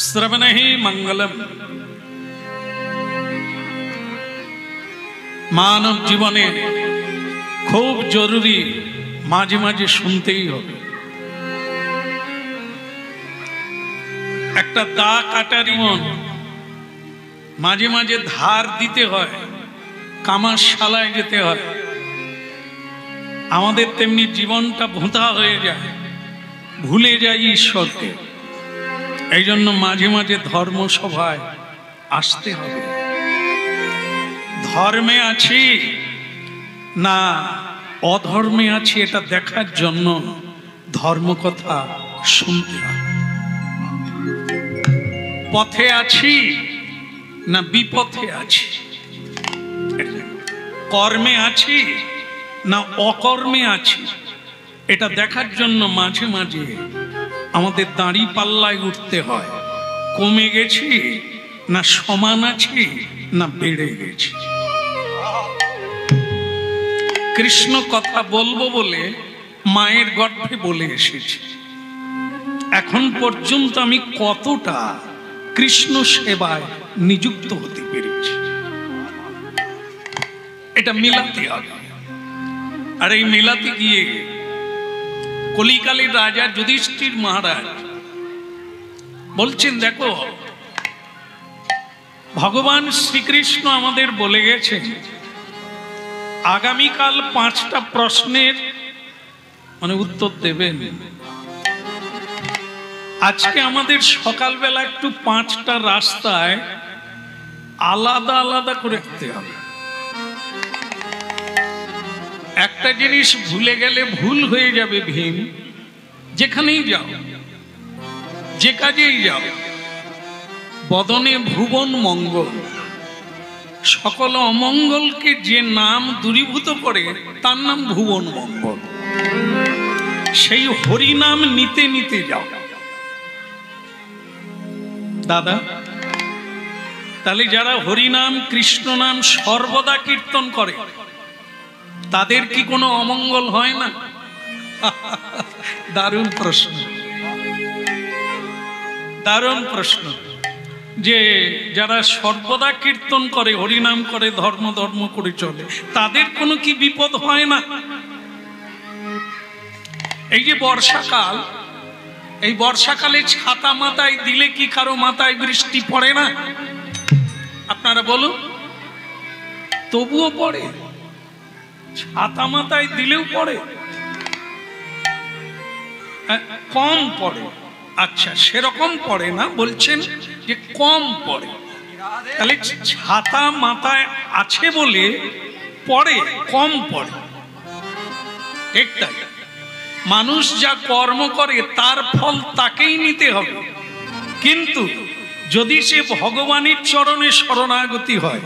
শ্রবণ হি মঙ্গলম। মানব জীবনে খুব জরুরি, মাঝে মাঝে শুনতেই হবে। একটা দা কাটারি মন মাঝে মাঝে ধার দিতে হয়, কামারশালায় যেতে হয়। আমাদের তেমনি জীবনটা ভোঁতা হয়ে যায়, ভুলে যাই ঈশ্বরকে। এই জন্য মাঝে মাঝে ধর্মসভায় আসতে হবে। ধর্মে আছি না অধর্মে আছি এটা দেখার জন্য ধর্মকথা শুনতে হবে। পথে আছি না বিপথে আছি, কর্মে আছি না অকর্মে আছি, এটা দেখার জন্য মাঝে মাঝে আমাদের দাঁড়ি পাল্লায় উঠতে হয়। কমে গেছি না সমান আছি না বেড়ে গেছি। কৃষ্ণ কথা বলবো বলে মায়ের গর্ভে বলে এসেছি। এখন পর্যন্ত আমি কতটা কৃষ্ণ সেবায় নিযুক্ত হতে পেরেছি, এটা মিলাতে হবে। আর এই মিলাতে গিয়ে কলিকালের রাজা যুধিষ্ঠির মহারাজ বলছেন, দেখো ভগবান শ্রীকৃষ্ণ আমাদের বলে গেছেন আগামীকাল 5টা প্রশ্নের উত্তর দেবেন। আজকে আমাদের সকালবেলা একটু 5টা রাস্তায় আলাদা আলাদা করে যেতে হবে। একটা জিনিস ভুলে গেলে ভুল হয়ে যাবে ভীম। যেখানেই যাও, যে কাজেই যাও, বদনে ভুবন মঙ্গল। সকল অমঙ্গলকে যে নাম দূরীভূত করে তার নাম ভুবন মঙ্গল। সেই হরি নাম নিতে নিতে যাও দাদা। তাহলে যারা হরি নাম কৃষ্ণ নাম সর্বদা কীর্তন করে তাদের কি কোনো অমঙ্গল হয় না? দারুণ প্রশ্ন, দারুণ প্রশ্ন। যে যারা সর্বদা কীর্তন করে, হরিনাম করে, ধর্ম ধর্ম করে চলে, তাদের কোনো কি বিপদ হয় না? এই যে বর্ষাকাল, এই বর্ষাকালে ছাতা মাথায় দিলে কি কারো মাথায় বৃষ্টি পড়ে না? আপনারা বলুন। তবুও পড়ে, ছাতা মাথায় দিলেও পড়ে, কম পড়ে। আচ্ছা, সেরকম পড়ে না, বলছেন যে কম পড়ে। তাহলে ছাতা মাথায় আছে বলে পড়ে, কম পড়ে। ঠিক তাই, মানুষ যা কর্ম করে তার ফল তাকেই নিতে হবে। কিন্তু যদি সে ভগবানের চরণে শরণাগতি হয়,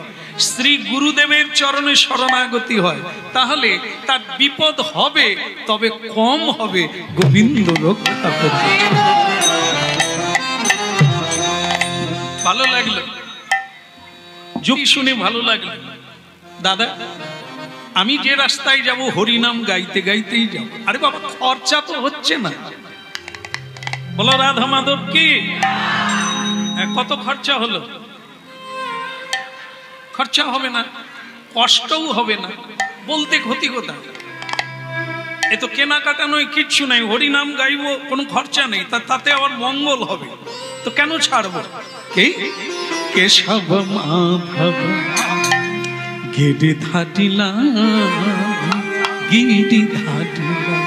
শ্রী গুরুদেবের চরণে শরণাগতি হয়, তাহলে তার বিপদ হবে, তবে কম হবে। গোবিন্দ রক্ষা করবে। ভালো লাগলো, যুক্তি শুনে ভালো লাগলো। দাদা, আমি যে রাস্তায় যাব হরিনাম গাইতে গাইতেই যাব। আরে বাবা, খরচা তো হচ্ছে না। বলো রাধা মাধব কি? কত খরচা হলো? খরচা হবে না, কষ্টও হবে না, বলতে ক্ষতি কোথায়? এ তো কেনাকাটা নয়, কিচ্ছু নাই। হরিনাম গাইবো, কোনো খরচা নেই, তাতে আবার মঙ্গল হবে, তো কেন ছাড়বো? কে কেশব মাধব গিরি ধাটিলা, গিরি ধাটিলা,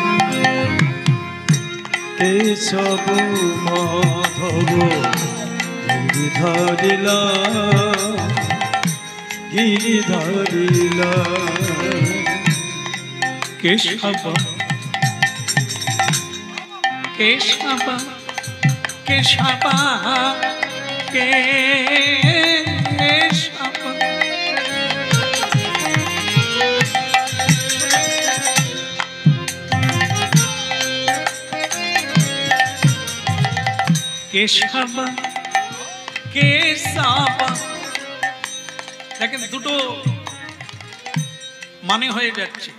কেশব মাধব গিরি ধাটিলা, গিরি ধাটিলা। কেশব কেশব কেশব কেশব। কেশব কেশব, দেখেন দুটো মানে হয়ে যাচ্ছে।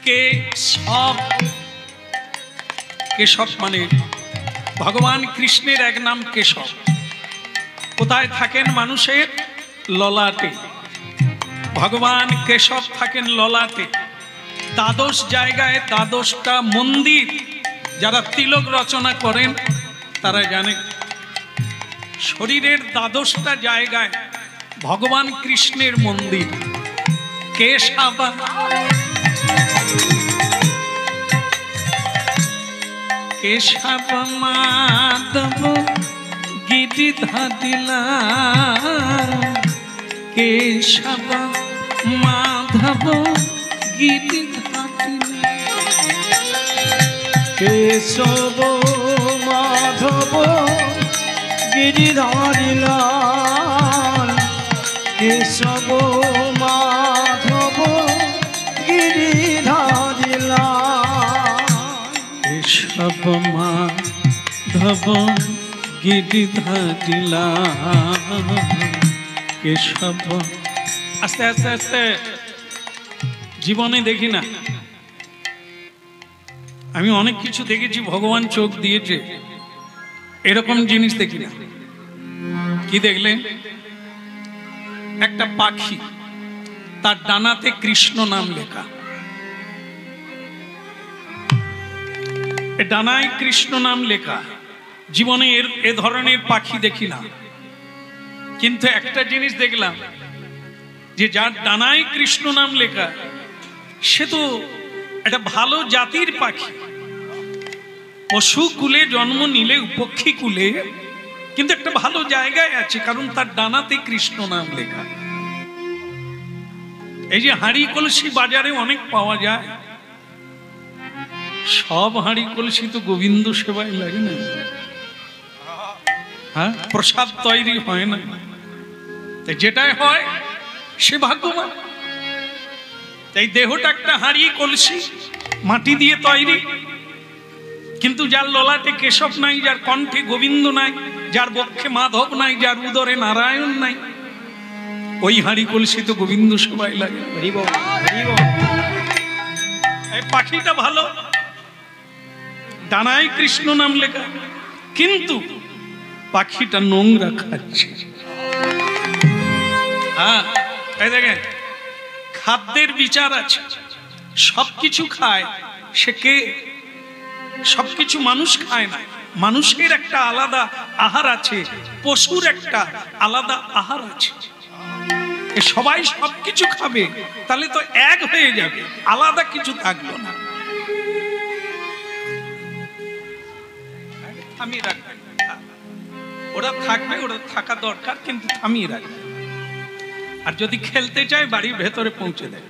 কেশব, কেশব মানে ভগবান কৃষ্ণের এক নাম কেশব। কোথায় থাকেন মানুষের? ললাটে। ভগবান কেশব থাকেন ললাটে। দ্বাদশ জায়গায়, দ্বাদশটা মন্দির যারা তিলক রচনা করেন তারা জানে, শরীরের দ্বাদশটা জায়গায় ভগবান কৃষ্ণের মন্দির। কেশবা কেশব মাধব গিরিধারিলা, কেশব মাধব গিরিধারিলা। কেশব মাধব গিরিধারিলা, কেশব মাধব গিরিধারিলা। কেশব মাধব গিরিধারিলা, কেশব। আস্তে আস্তে আস্তে। জীবনে দেখি না, আমি অনেক কিছু দেখেছি, ভগবান চোখ দিয়েছে, এরকম জিনিস দেখি না। কি দেখলেন? একটা পাখি, তার ডানাতে কৃষ্ণ নাম লেখা। ডানায় কৃষ্ণ নাম লেখা। জীবনে এ ধরনের পাখি দেখি না, কিন্তু একটা জিনিস দেখলাম, যে যার ডানায় কৃষ্ণ নাম লেখা সে তো একটা ভালো জাতির পাখি। পশু কুলে জন্ম নিলে, পক্ষী কুলে, কিন্তু একটা ভালো জায়গায় আছে, কারণ তার ডানাতে কৃষ্ণ নাম লেখা। এই যে হাঁড়ি কলসি বাজারে অনেক পাওয়া যায়, সব হাঁড়ি কলসি তো গোবিন্দ সেবায় লাগে না। হ্যাঁ, প্রসাদ তৈরি হয় না, যেটাই হয় সে ভাগ্যবান। এই দেহটা একটা হাঁড়ি কলসি, মাটি দিয়ে তৈরি, কিন্তু যার ললাটে কেশব নাই, যার কণ্ঠে গোবিন্দ নাই, যার বক্ষে মাধব নাই, যার উদরে নারায়ণ নাই, ওই হাঁড়ি কলসি তো গোবিন্দ সেবায় লাগে। এই পাখিটা ভালো, ডানায় কৃষ্ণ নাম লেখা, কিন্তু পাখিটা নোংরা খাচ্ছে। হ্যাঁ, এই দেখেন, খাদ্যের বিচার আছে। সবকিছু খায় সে কে? সবকিছু মানুষ খায় না। মানুষের একটা আলাদা আহার আছে, পশুর একটা আলাদা আহার আছে। সবাই সবকিছু খাবে, তাহলে তো এক হয়ে যাবে, আলাদা কিছু থাকলো না। থামিয়ে রাখবেন, ওরা থাকবে, ওরা থাকা দরকার, কিন্তু থামিয়ে রাখবে। আর যদি খেলতে চায় বাড়ির ভেতরে পৌঁছে দেয়।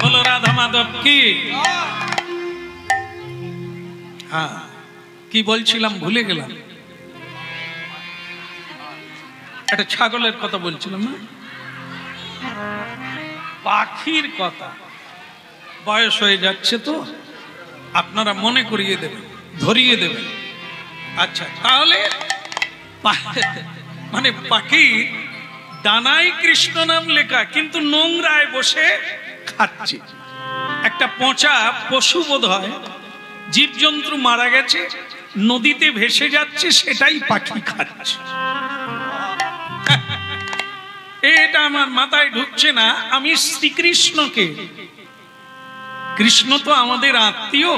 বলো রাধা মাধব কি? হ্যাঁ, কি বলছিলাম ভুলে গেলাম। একটা ছাগলের কথা বলছিলাম না, পাখির কথা। বয়স হয়ে যাচ্ছে তো আপনারা মনে করিয়ে দেবেন, ধরিয়ে দেবেন। আচ্ছা, তাহলে মানে পাখি ডানায় কৃষ্ণ নাম লেখা, কিন্তু নোংরায় বসে খাচ্ছে। একটা পচা পশু বোধ হয়, জীবজন্তু মারা গেছে, নদীতে ভেসে যাচ্ছে, সেটাই পাখি খাচ্ছে। এটা আমার মাথায় ঢুকছে না। আমি শ্রীকৃষ্ণকে, কৃষ্ণ তো আমাদের আত্মীয়,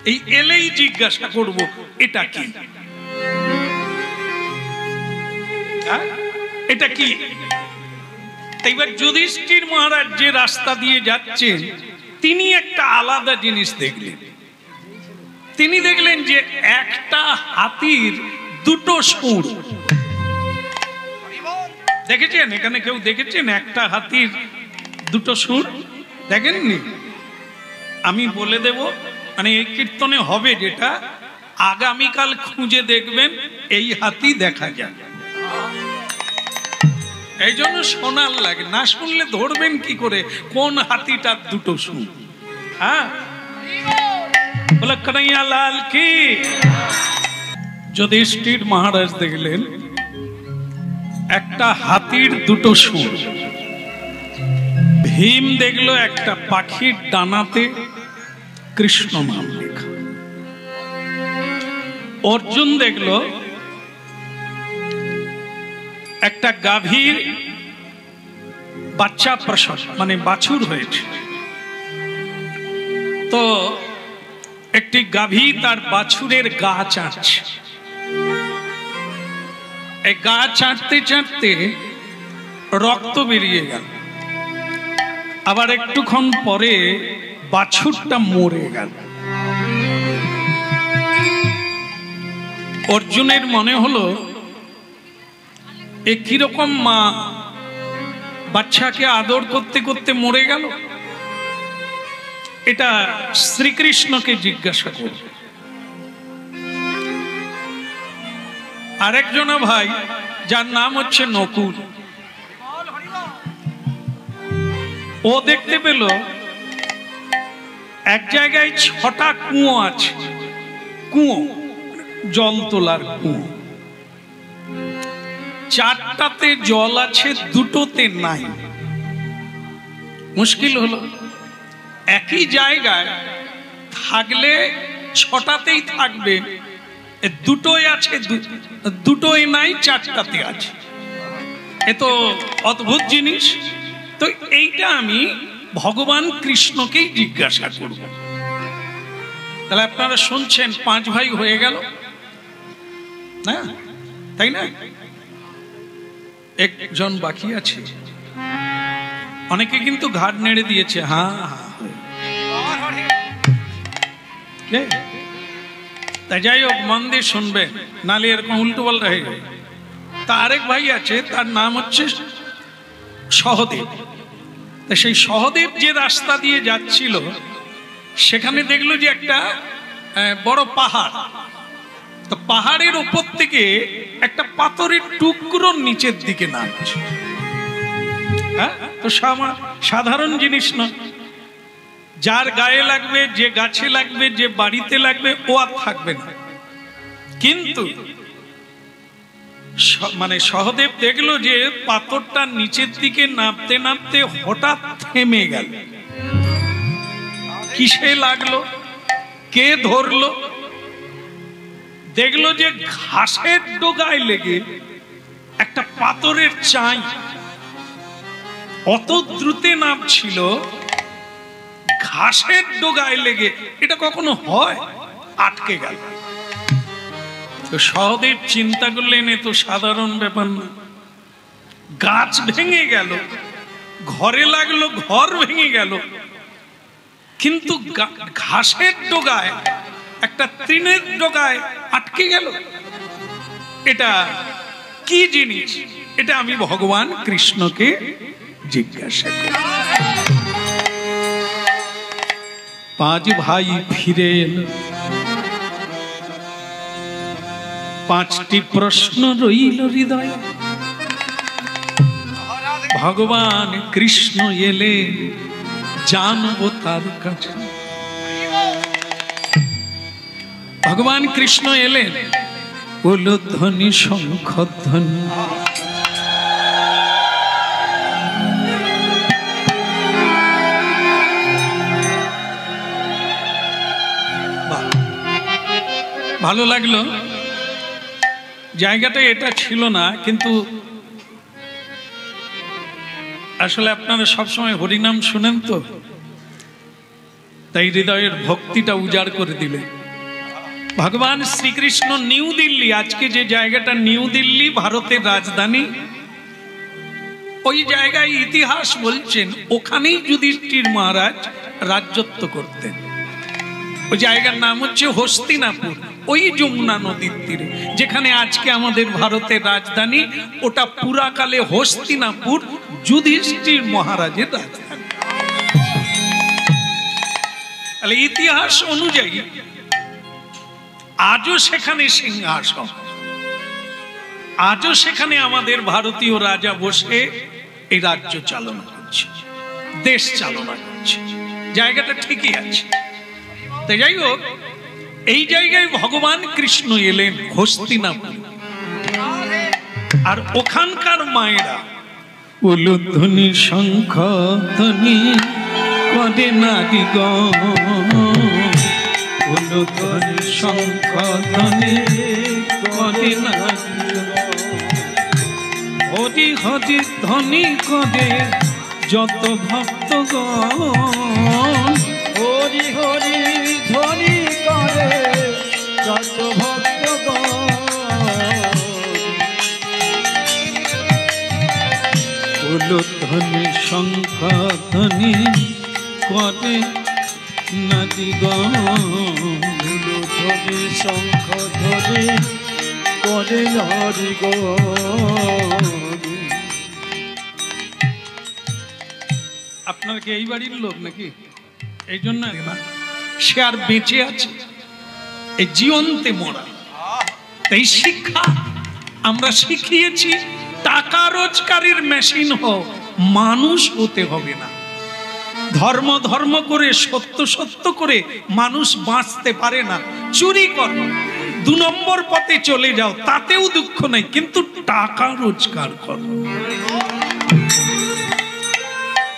এই এলেই জিজ্ঞাসা করব এটা কি, এটা কি। এবার যুধিষ্ঠির মহারাজ যে রাস্তা দিয়ে যাচ্ছেন, তিনি একটা আলাদা জিনিস দেখলেন। তিনি দেখলেন যে একটা হাতির দুটো সুর। দেখেছেন? এখানে কেউ দেখেছেন একটা হাতির দুটো সুর? দেখেননি? আমি বলে দেব, মানে এই কীর্তনে হবে যেটা, আগামীকাল খুঁজে দেখবেন এই হাতি দেখা যায়। এই জন্য শোনার লাগে, না শুনলে ধরবেন কি করে কোন হাতিটার দুটো সুর। হ্যাঁ, বলে কানাইয়া লাল কি। যুধিষ্ঠির মহারাজ দেখলেন একটা হাতির দুটো সুর। ভীম দেখলো একটা পাখির ডানাতে কৃষ্ণ নাম লেখা। অর্জুন দেখলো একটা গাভীর বাচ্চা প্রসব মানে বাছুর হয়েছে। তো একটি গাভী তার বাছুরের গা চাটছে। এই গা চাটতে চাটতে রক্ত বেরিয়ে গেল। আবার একটুক্ষণ পরে বাছুরটা মরে গেল। অর্জুনের মনে হলো এ কিরকম মা বাচ্চাকে আদর করতে করতে মরে গেল। এটা শ্রীকৃষ্ণকে জিজ্ঞাসা করল। আরেকজন ভাই যার নাম হচ্ছে নকুল, ও দেখতে পেল এক জায়গায় 6টা কুয়ো আছে, কুয়ো জল তোলার কুয়ো। 4টাতে জল আছে, 2টোতে নাই। মুশকিল হলো একই জায়গায় থাকলে 6টাতেই থাকবে, 2টোই আছে, 2টোই নাই, 4টাতে আছে। এ তো অদ্ভুত জিনিস। তো এইটা আমি ভগবান কৃষ্ণকেই জিজ্ঞাসা করব। তাহলে আপনারা শুনছেন 5 ভাই হয়ে গেল না, তাই না? একজন বাকি আছে। অনেকে কিন্তু ঘাট নেড়ে দিয়েছে, হ্যাঁ হ্যাঁ। তাই যাই হোক, মন দিয়ে শুনবে, নালে এরকম উল্টো পাল্টা হয়ে যাবে। তা আরেক ভাই আছে, তার নাম হচ্ছে সহদেব। তা সেই সহদেব যে রাস্তা দিয়ে যাচ্ছিল, সেখানে দেখলো যে একটা বড় পাহাড়। তো পাহাড়ের উপর থেকে একটা পাথরের টুকরো নিচের দিকে নামছে। হ্যাঁ, তো সাধারণ জিনিস না। যার গায়ে লাগবে, যে গাছে লাগবে, যে বাড়িতে লাগবে, ও আর থাকবে না। কিন্তু মানে সহদেব দেখলো যে পাথরটা নিচের দিকে নামতে নামতে হঠাৎ থেমে গেল। কিসে লাগলো, কে ধরলো? দেখলো যে ঘাসের ডগায় লেগে একটা পাথরের চাই অত দ্রুতে নামছিল, ঘাসের ডগায় লেগে। এটা কখনো হয়? আটকে গেল। তো সহদেব চিন্তা করলেন, এ তো সাধারণ ব্যাপার না। গাছ ভেঙে গেল, ঘরে লাগলো, ঘর ভেঙে গেল, কিন্তু ঘাসের ডগায়, একটা তৃণের ডগায় আটকে গেল। এটা কি জিনিস? এটা আমি ভগবান কৃষ্ণকে জিজ্ঞাসা করি। 5 ভাই ফিরে এলো। 5টি প্রশ্ন রইল হৃদয়ে। ভগবান কৃষ্ণ এলে জানবো তার কাছে। ভগবান কৃষ্ণ এলেন, বলল ধ্বনি শঙ্খ ধ্বনি। ভালো লাগলো। জায়গাটা এটা ছিল না, কিন্তু আসলে আপনারা সবসময় হরিনাম শুনেন, তো তাই হৃদয়ের ভক্তিটা উজাড় করে দিলে। ভগবান শ্রীকৃষ্ণ নিউ দিল্লি, আজকে যে জায়গাটা নিউ দিল্লি ভারতের রাজধানী, ওই জায়গায় ইতিহাস বলছেন ওখানেই যুধিষ্ঠির মহারাজ রাজত্ব করতেন। ওই জায়গার নাম হচ্ছে হস্তিনাপুর, ওই যমুনা নদীর তীরে, যেখানে আজকে আমাদের ভারতের রাজধানী। ওটা পুরাকালে হস্তিনাপুর যুধিষ্ঠির মহারাজের রাজধানী। তাহলে ইতিহাস অনুযায়ী আজও সেখানে সিংহাসন, আজও সেখানে আমাদের ভারতীয় রাজা বসে এই রাজ্য চালনা করছে, দেশ চালনা করছে। জায়গাটা ঠিকই আছে। তাই যাই হোক, এই জায়গায় ভগবান কৃষ্ণ এলেন হস্তিনাপুর। আর ওখানকার মায়েরা উলুধ্বনি শঙ্খ ধ্বনি করে নারী গণ, উলুধ্বনি শঙ্খ ধ্বনি করে নারী গণ। হরি হরি ধ্বনি করে যত ভক্তগণ, হরি হরি ধ্বনি করে যত ভক্তগণ, উলুধ্বনি শঙ্খ ধ্বনি করে নারীগণ, উলুধ্বনি শঙ্খ ধ্বনি করে নারীগণ। আপনার কি এই বাড়ির লোক নাকি? এই জন্য সে আর বেঁচে আছে, এই জীবন্তে মরা। এই শিক্ষা আমরা শিখিয়েছি, টাকা রোজগারের মেশিন হোক, মানুষ হতে হবে না। ধর্ম ধর্ম করে, সত্য সত্য করে মানুষ বাঁচতে পারে না। চুরি করো, 2 নম্বর পথে চলে যাও, তাতেও দুঃখ নাই, কিন্তু টাকা রোজগার করো।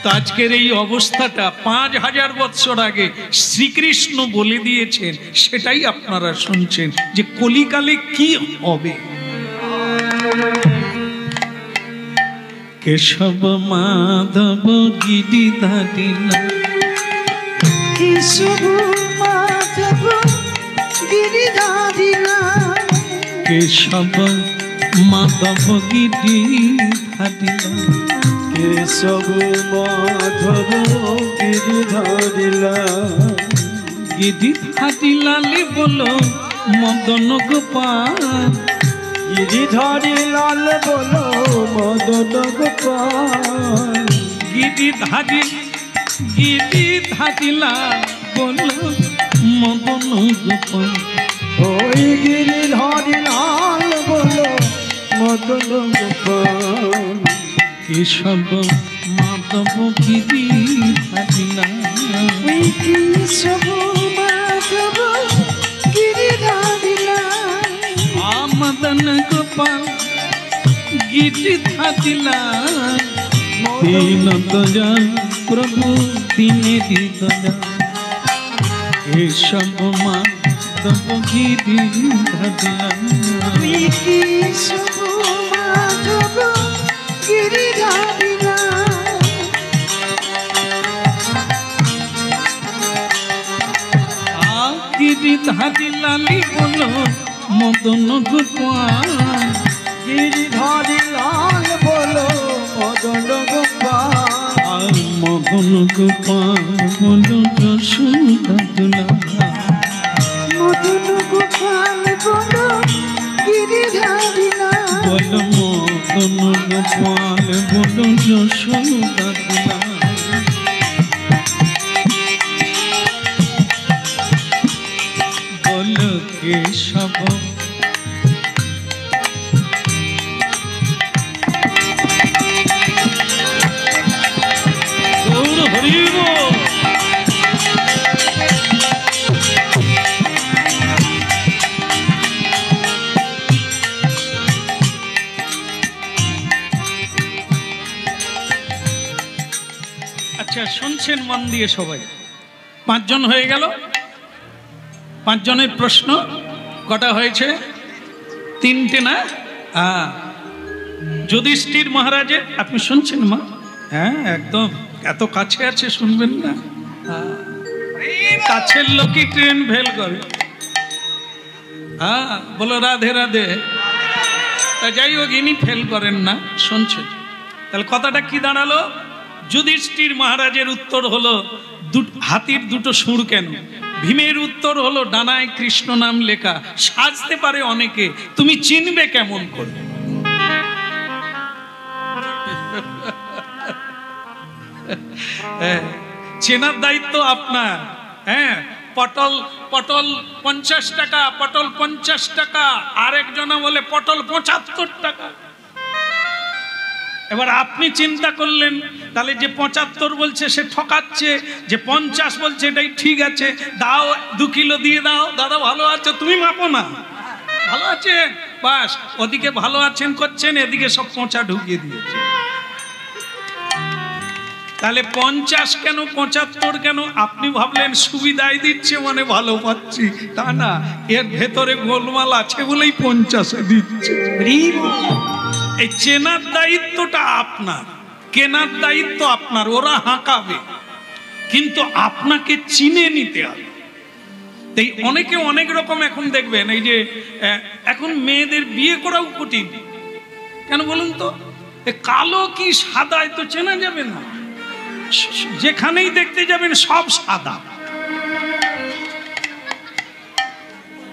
তো আজকের এই অবস্থাটা 5000 বছর আগে শ্রীকৃষ্ণ বলে দিয়েছেন, সেটাই আপনারা শুনছেন যে কলিকালে কি হবে। কেশব মাধব গিরিধারী, কেশব মাধব গিরিধারী, কেশব মাধব গিরিধারী, কেশব মাধব গিরিধারী, গিরিধারী লালে বলো মদন গোপাল, গিরিধারী লাল বলো মদন গোপাল, গিরিধারী গিরিধারী লাল বলো মদন গোপাল, ওই গিরিধারী লাল বলো মদন গোপাল, কেশব মাধব গিরিধারী লাল, ওই কেশব মাধব গিরিধারী লাল, মদন গোপাল গিরিধারী লাল, দীন দয়াল প্রভু দীনেরি দয়াল, কেশব মাধব গিরিধারী লাল, ওই কেশব মাধব গিরিধারী লাল, গিরিধারী লালি বলো মদন গোপাল, গিরিধারী লাল বলো মদন গোপাল, মদন গোপাল বলো যশোদা দুলাল, মদন গোপাল বলো গিরিধারী লাল, বলো মদন গোপাল বলো যশোদা দুলাল, বলো কেশব গৌর হরি বল। আচ্ছা শুনছেন মন দিয়ে সবাই? 5 জন হয়ে গেল। 5 জনের প্রশ্ন কটা হয়েছে? 3টে না? যুধিষ্ঠির মহারাজের, আপনি শুনছেন মা? হ্যাঁ একদম, এত কাছে আছে শুনবেন না? কাছের লোকই ট্রেন ফেল করে। বলো রাধে রাধে। তা যাই হোক, ইনি ফেল করেন না, শুনছেন। তাহলে কথাটা কি দাঁড়ালো? যুধিষ্ঠির মহারাজের উত্তর হলো হাতির 2টো সুর কেন? ভীমের উত্তর হলো ডানায় কৃষ্ণ নাম লেখা, সাজতে পারে অনেকে, তুমি চিনবে কেমন করে? চেনার দায়িত্ব আপনার। হ্যাঁ, পটল পটল 50 টাকা, পটল 50 টাকা, আরেকজনা বলে পটল 75 টাকা। এবার আপনি চিন্তা করলেন, তাহলে যে 75 বলছে সে ঠকাচ্ছে, যে 50 বলছে এটাই ঠিক আছে, দাও 2 কিলো দিয়ে দাও। দাদা ভালো আছে, তুমি মাপো না, ভালো আছে বাস। ওদিকে ভালো আছেন করছেন, এদিকে সব পচা ঢুকিয়ে দিয়েছে। তাহলে 50 কেন 75 কেন? আপনি ভাবলেন সুবিধায় দিচ্ছে মানে ভালো পাচ্ছি, তা না, এর ভেতরে গোলমাল আছে বলেই 50-এ দিচ্ছে। এই চেনার দায়িত্বটা আপনার, কেনার দায়িত্ব আপনার। ওরা হাঁকাবে, কিন্তু আপনাকে চিনে নিতে হবে। তাই অনেকে অনেক রকম এখন দেখবেন, এই যে এখন মেয়েদের বিয়ে করাও কঠিন। কেন বলুন তো? কালো কি সাদায় তো চেনা যাবে না, যেখানেই দেখতে যাবেন সব সাদা।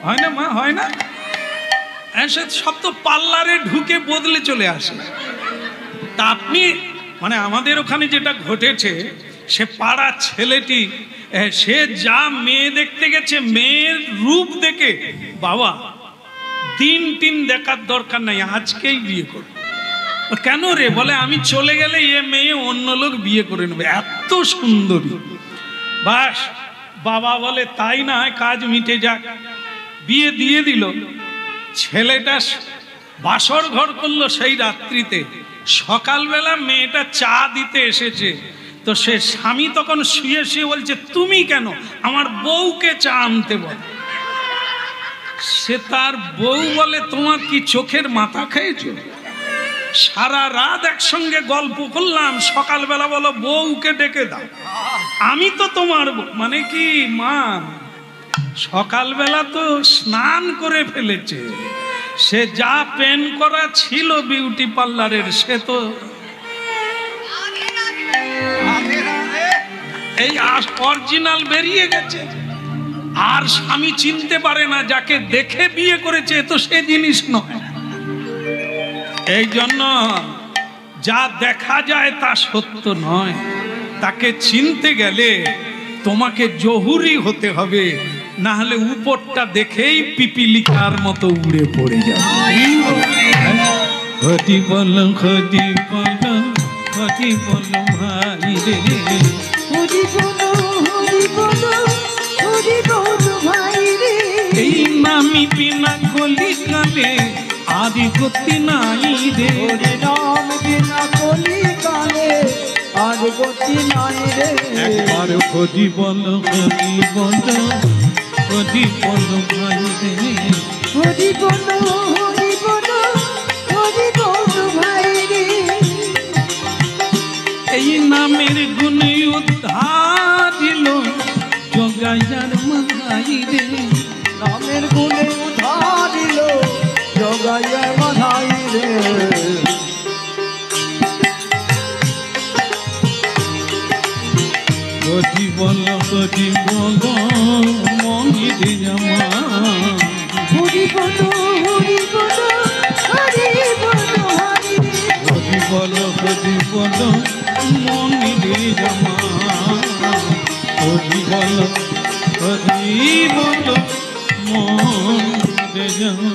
হয় না মা, হয় না? সব তো পার্লারে ঢুকে বদলে চলে আসে। তা আপনি মানে আমাদের ওখানে যেটা ঘটেছে, সে পাড়ার ছেলেটি সে যা মেয়ে দেখতে গেছে, মেয়ের রূপ দেখে বাবা দিন টিন দেখার দরকার নাই, আজকেই বিয়ে করবে। কেন রে? বলে আমি চলে গেলে এ মেয়ে অন্য লোক বিয়ে করে নেবে, এত সুন্দরী। বাস বাবা বলে তাই না হয়, কাজ মিটে যাক। বিয়ে দিয়ে দিল। ছেলেটা বাসর ঘর করলো সেই রাত্রিতে। সকালবেলা মেয়েটা চা দিতে এসেছে, তো সে স্বামী তখন শুয়ে শুয়ে বলছে তুমি কেন আমার বউকে চা আনতে বল। সে তার বউ বলে তোমার কি চোখের মাথা খেয়েছো? সারা রাত একসঙ্গে গল্প করলাম, সকালবেলা বলো বউকে ডেকে দাও। আমি তো তোমার মানে কি মা, সকালবেলা তো স্নান করে ফেলেছে, সে যা পেন করা ছিল বিউটি পার্লারের সে তো এই অরিজিনাল বেরিয়ে গেছে। আর স্বামী চিনতে পারে না, যাকে দেখে বিয়ে করেছে তো সে জিনিস নয়। এই জন্য যা দেখা যায় তা সত্য নয়। তাকে চিনতে গেলে তোমাকে জহুরি হতে হবে, না হলে উপরটা দেখেই পিপিলিকার মতো উড়ে পড়ে যাবে। খতি বল, খতি বল, খতি বল ভাই রে, হরি বলো, হরি বলো, হরি বলো ভাই রে। এই নামি বিনা কলি কালে আদি গতি নাই রে। হরি নাম বিনা কলি কালে আর গতি নাই রে। একবার খতি বল, খতি বল, খতি বল ভাই রে, হরি বলো, হরি বলো, হরি বলো ভাই রে। এই নামের গুণে উদ্ধার দিল জগাইয়ার মাথাই রে। নামের গুণে উদ্ধার দিল জগাইয়ার মাথাই রে। কতি বল, কতি বল মনিরে জামা। হরি বলো, হরি বলো, হরি বলো হরি রে। কতি বল, কতি বল মনিরে জামা। কতি বল, কতি বল মনিরে জামা।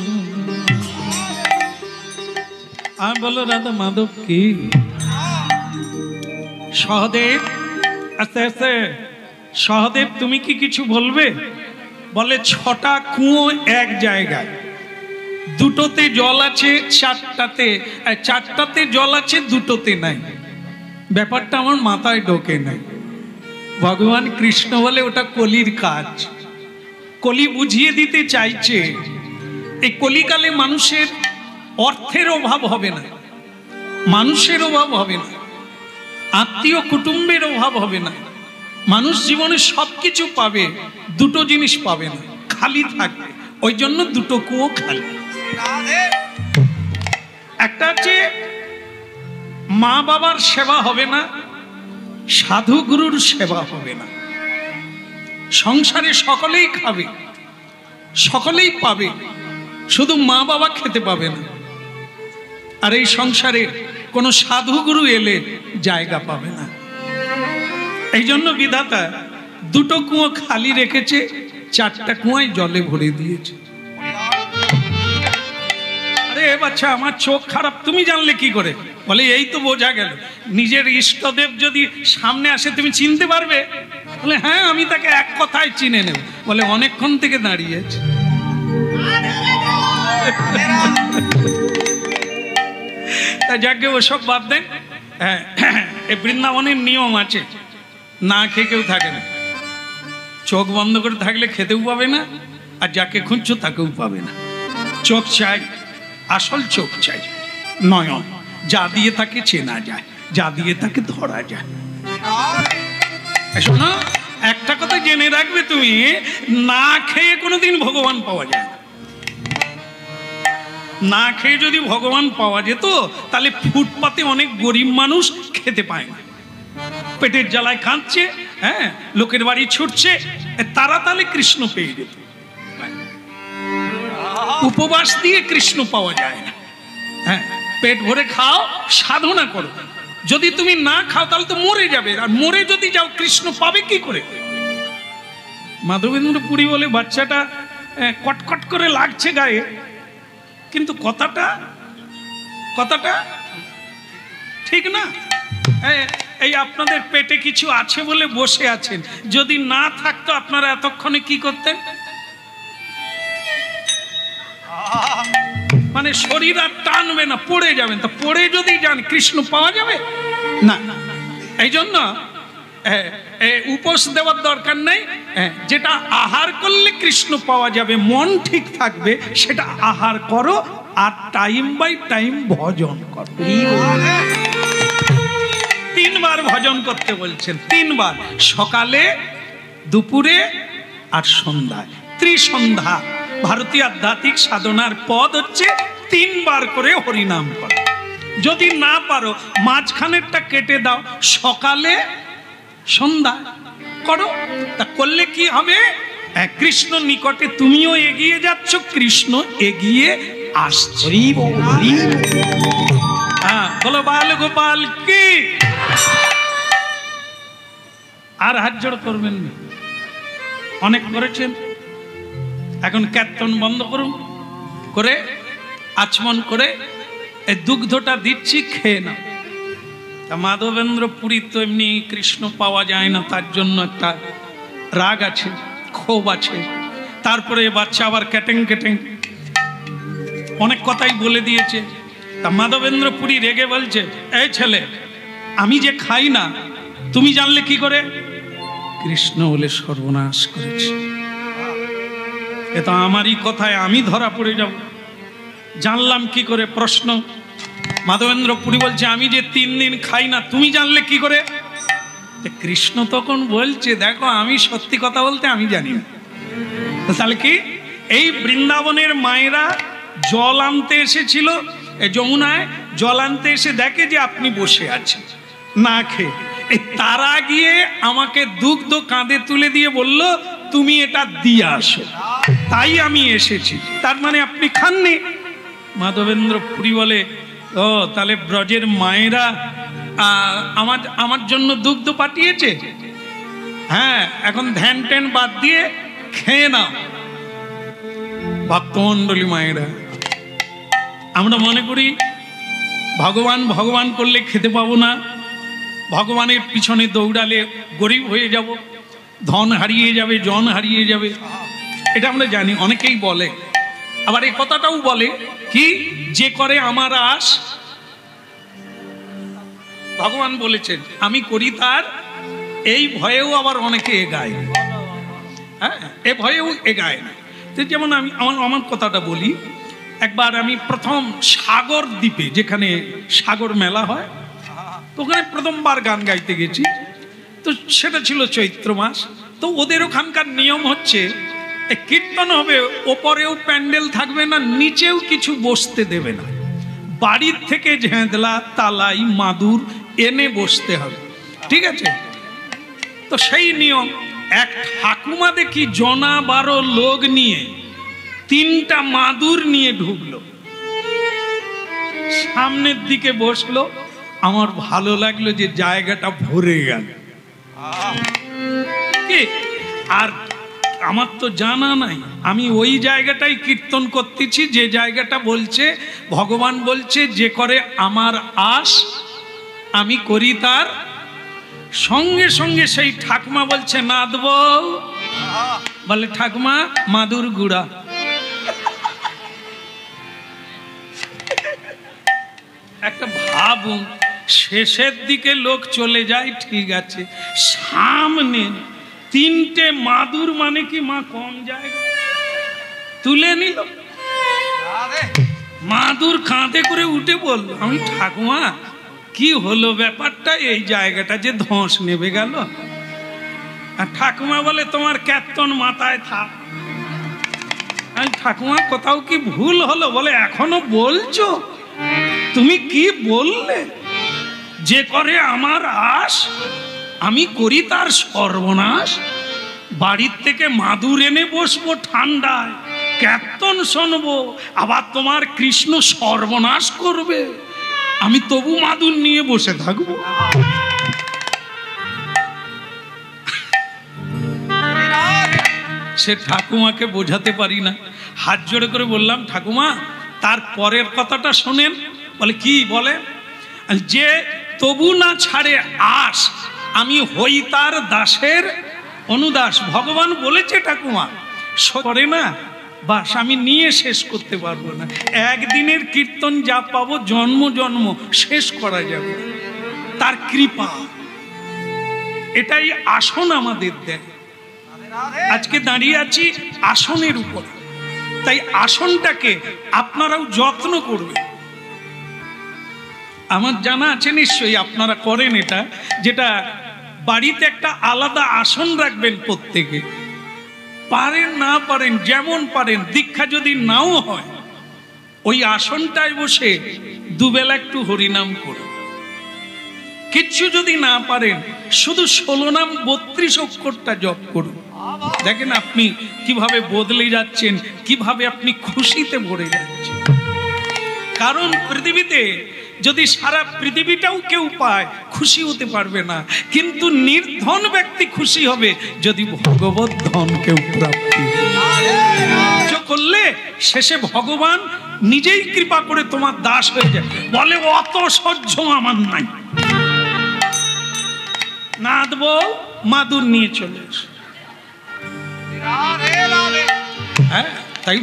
আর বলো রাধা মাধব কি? সহদেব আস্তে আস্তে, সহদেব তুমি কি কিছু বলবে? বলে 6টা কুয়ো এক জায়গায়, দুটোতে জল আছে, চারটাতে জল আছে, দুটোতে নাই। ব্যাপারটা আমার মাথায় ঢোকে নাই। ভগবান কৃষ্ণ বলে ওটা কলির কাজ, কলি বুঝিয়ে দিতে চাইছে। এই কলিকালে মানুষের অর্থের অভাব হবে না, মানুষের অভাব হবে না, আত্মীয় কুটুম্বের অভাব হবে না। মানুষ জীবনে সবকিছু পাবে, দুটো জিনিস পাবে না, খালি থাকবে। ওই জন্য দুটো কুয়ো খালি। একটা হচ্ছে মা বাবার সেবা হবে না, সাধু গুরুর সেবা হবে না। সংসারে সকলেই খাবে, সকলেই পাবে, শুধু মা বাবা খেতে পাবে না। আর এই সংসারে কোনো সাধু গুরু এলে জায়গা পাবে না। এই জন্য বিধাতা দুটো কুয়ো খালি রেখেছে, 4টা কুয়োয় জলে ভরে দিয়েছে। আরে বাচ্চা, আমার চোখ খারাপ তুমি জানলে কি করে? বলে এই তো বোঝা গেল। নিজের ইষ্টদেব যদি সামনে আসে তুমি চিনতে পারবে? বলে হ্যাঁ, আমি তাকে এক কথায় চিনে নেব। বলে অনেকক্ষণ থেকে দাঁড়িয়ে আছে। তা যাকে ওসব বাদ দেন। হ্যাঁ, এই বৃন্দাবনের নিয়ম আছে, না খেয়ে কেউ থাকে না। চোখ বন্ধ করে থাকলে খেতেও পাবে না, আর যাকে খুঁজছো তাকেও পাবে না। চোখ চাই, আসল চোখ চাই। নয়ন, যা দিয়ে তাকে চেনা যায়, যা দিয়ে তাকে ধরা যায়। শোনো, একটা কথা জেনে রাখবে, তুমি না খেয়ে কোনোদিন ভগবান পাওয়া যায় না। না খেয়ে যদি ভগবান পাওয়া যেত তাহলে ফুটপাতে অনেক গরিব মানুষ খেতে পায় না, পেটের জ্বালায় কাঁদছে, হ্যাঁ, লোকের বাড়ি ছুটছে, তারা তাহলে কৃষ্ণ পেয়ে যেত। উপবাস দিয়ে কৃষ্ণ পাওয়া যায় না। হ্যাঁ, পেট ভরে খাও, সাধনা করো। যদি তুমি না খাও তাহলে তো মরে যাবে, আর মরে যদি যাও কৃষ্ণ পাবে কি করে? মাধবেন্দ্র পুরী বলে বাচ্চাটা কটকট করে লাগছে গায়ে, কিন্তু কথাটা ঠিক না। এই আপনাদের পেটে কিছু আছে বলে বসে আছেন, যদি না থাকতো আপনারা এতক্ষণে কি করতেন? মানে শরীর আর টানবে না, পড়ে যাবেন। তা পড়ে যদি যান কৃষ্ণ পাওয়া যাবে না। এই জন্য উপোস দেওয়ার দরকার নেই। যেটা আহার করলে কৃষ্ণ পাওয়া যাবে, মন ঠিক থাকবে, সেটা আহার করো, আর টাইম বাই টাইম ভজন করো। 3 বার ভজন করতে বলছেন, 3 বার, সকালে, দুপুরে আর সন্ধ্যায়। ত্রিসন্ধ্যা ভারতীয় আধ্যাত্মিক সাধনার পদ হচ্ছে 3 বার করে হরিনাম করো। যদি না পারো মাঝখানেরটা কেটে দাও, সকালে সন্ধ্যা করো। তা করলে কি হবে? কৃষ্ণ নিকটে তুমিও এগিয়ে যাচ্ছ, কৃষ্ণ এগিয়ে আসছে। হ্যাঁ, বলো বাল গোপাল কি। আর হাত জোড় করবেন না, অনেক করেছেন, এখন কীর্তন বন্ধ করুন, করে আচমন করে এই দুগ্ধটা দিচ্ছি, খেয়ে না। তা মাধবেন্দ্র পুরী তো এমনি কৃষ্ণ পাওয়া যায় না, তার জন্য একটা রাগ আছে, ক্ষোভ আছে। তারপরে বাচ্চা আবার কেটেং অনেক কথাই বলে দিয়েছে। তা মাধবেন্দ্র পুরী রেগে বলছে, এই ছেলে, আমি যে খাই না তুমি জানলে কি করে? কৃষ্ণ বলে সর্বনাশ করেছে। এ তো আমারই কথায় আমি ধরা পড়ে যাব, জানলাম কি করে? প্রশ্ন। মাধবেন্দ্র পুরী বলছে, আমি যে 3 দিন খাই না তুমি জানলে কি করে? কৃষ্ণ তখন বলছে, দেখো আমি সত্যি কথা বলতে আমি জানি না। তাহলে কি? এই বৃন্দাবনের মায়েরা জল আনতে এসেছিল যমুনায়, জল আনতে এসে দেখে যে আপনি বসে আছেন না খেয়ে, তারা গিয়ে আমাকে দুগ্ধ কাঁধে তুলে দিয়ে বলল তুমি এটা দিয়ে আসো, তাই আমি এসেছি। তার মানে আপনি খাননি। মাধবেন্দ্র পুরী বলে, ও তাহলে ব্রজের মায়েরা আমার জন্য দুগ্ধ পাঠিয়েছে। হ্যাঁ, এখন ধ্যান ট্যান বাদ দিয়ে খেয়ে নাও। ভক্তমণ্ডলী মায়েরা, আমরা মনে করি ভগবান ভগবান করলে খেতে পাবো না, ভগবানের পিছনে দৌড়ালে গরিব হয়ে যাব, ধন হারিয়ে যাবে, জন হারিয়ে যাবে। এটা আমরা জানি, অনেকেই বলে। আবার এই কথাটাও বলে কি, যে করে আমার আশ। ভগবান বলেছেন আমি করি তার, এই ভয়েও আবার অনেকে এগায়। হ্যাঁ, এ ভয়েও এগায় না। যেমন আমি আমার কথাটা বলি, একবার আমি প্রথম সাগর দ্বীপে, যেখানে সাগর মেলা হয়, তো ওখানে প্রথমবার গান গাইতে গেছি। তো সেটা ছিল চৈত্র মাস। তো ওদের ওখানকার নিয়ম হচ্ছে কীর্তন হবে, ওপরেও প্যান্ডেল থাকবে না, নিচেও কিছু বসতে দেবে না, বাড়ির থেকে ঝেঁদলা, তালাই, মাদুর এনে বসতে হবে, ঠিক আছে? তো সেই নিয়ম। এক ঠাকুমা দেখি 12 লোক নিয়ে 3টা মাদুর নিয়ে ঢুকলো, সামনের দিকে বসলো। আমার ভালো লাগলো যে জায়গাটা ভরে গেল। কি? আর আমার তো জানা নাই, আমি ওই জায়গাটাই কীর্তন করতেছি যে জায়গাটা বলছে, ভগবান বলছে যে করে আমার আশ আমি করি তার। সঙ্গে সঙ্গে সেই ঠাকুমা বলছে, নাদব। বলে ঠাকুমা মাদুর গুড়া। একটা ভাবুন, শেষের দিকে লোক চলে যায়, ঠিক আছে, সামনে 3টে মাদুর, মানে কি মা কম জায়গা তুলে নিল। মাদুর কাঁধে করে উঠে বলল, আমি ঠাকুমা কি হলো ব্যাপারটা, এই জায়গাটা যে ধস নেবে গেল। আর ঠাকুমা বলে, তোমার কীর্তন মাথায় থাক। আমি ঠাকুমা কোথাও কি ভুল হলো? বলে, এখনো বলছো? তুমি কি বললে? যে করে আমার আশ, আমি করি তার সর্বনাশ। বাড়ির থেকে মাদুর এনে বসবো ঠান্ডায়, কীর্তন শুনবো, আবার তোমার কৃষ্ণ সর্বনাশ করবে, আমি তবু মাদুর নিয়ে বসে থাকবো। সে ঠাকুমাকে বোঝাতে পারি না, হাত জোড়ে করে বললাম, ঠাকুমা তার পরের কথাটা শোনেন। বলে, কি? বলে, যে তবু না ছাড়ে আশ, আমি হই তার দাসের অনুদাস। ভগবান বলেছে ঠাকুমা, করে না, বাস আমি নিয়ে শেষ করতে পারবো না। একদিনের কীর্তন যা পাবো জন্ম জন্ম শেষ করা যাবে, তার কৃপা। এটাই আসন আমাদের দেয়। আজকে দাঁড়িয়ে আছি আসনের উপর, তাই আসনটাকে আপনারাও যত্ন করবেন। আমার জানা আছে নিশ্চয়ই আপনারা করেন এটা, যেটা বাড়িতে একটা আলাদা আসন রাখবেন প্রত্যেকে। পারেন না পারেন, যেমন পারেন, দীক্ষা যদি নাও হয়, ওই আসনটায় বসে দুবেলা একটু হরিনাম করুন। কিচ্ছু যদি না পারেন, শুধু 16 নাম 32 অক্ষরটা জপ করুন। দেখেন আপনি কিভাবে বদলে যাচ্ছেন, কিভাবে আপনি খুশিতে ভরে যাচ্ছেন। কারণ পৃথিবীতে যদি সারা পৃথিবীটাও কেউ পায়, খুশি হতে পারবে না। কিন্তু নির্ধন ব্যক্তি খুশি হবে যদি ভগবত ধন কেউ প্রাপ্তি করলে, শেষে ভগবান নিজেই কৃপা করে তোমার দাস হয়ে যায়। বলে, অত সহ্য আমার নাই, না দেবো, মাদুর নিয়ে চলে এসো। হ্যাঁ, তাই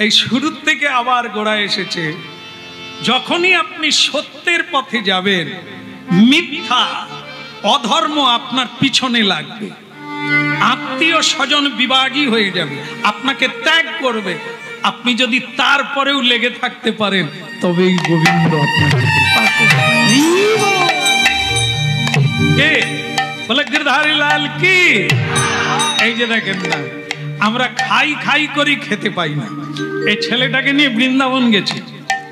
এই শুরুর থেকে আবার গোড়া এসেছে। যখনই আপনি সত্যের পথে যাবেন, মিথ্যা অধর্ম আপনার পিছনে লাগবে, আত্মীয় স্বজন বিভাগী হয়ে যাবে, আপনাকে ত্যাগ করবে। আপনি যদি তারপরেও লেগে থাকতে পারেন, তবেই গোবিন্দ আপনাকে বলে, গিরধারী লাল কি। এই যে দেখেন না, আমরা খাই খাই করি, খেতে পাই না। এই ছেলেটাকে নিয়ে বৃন্দাবন গেছি,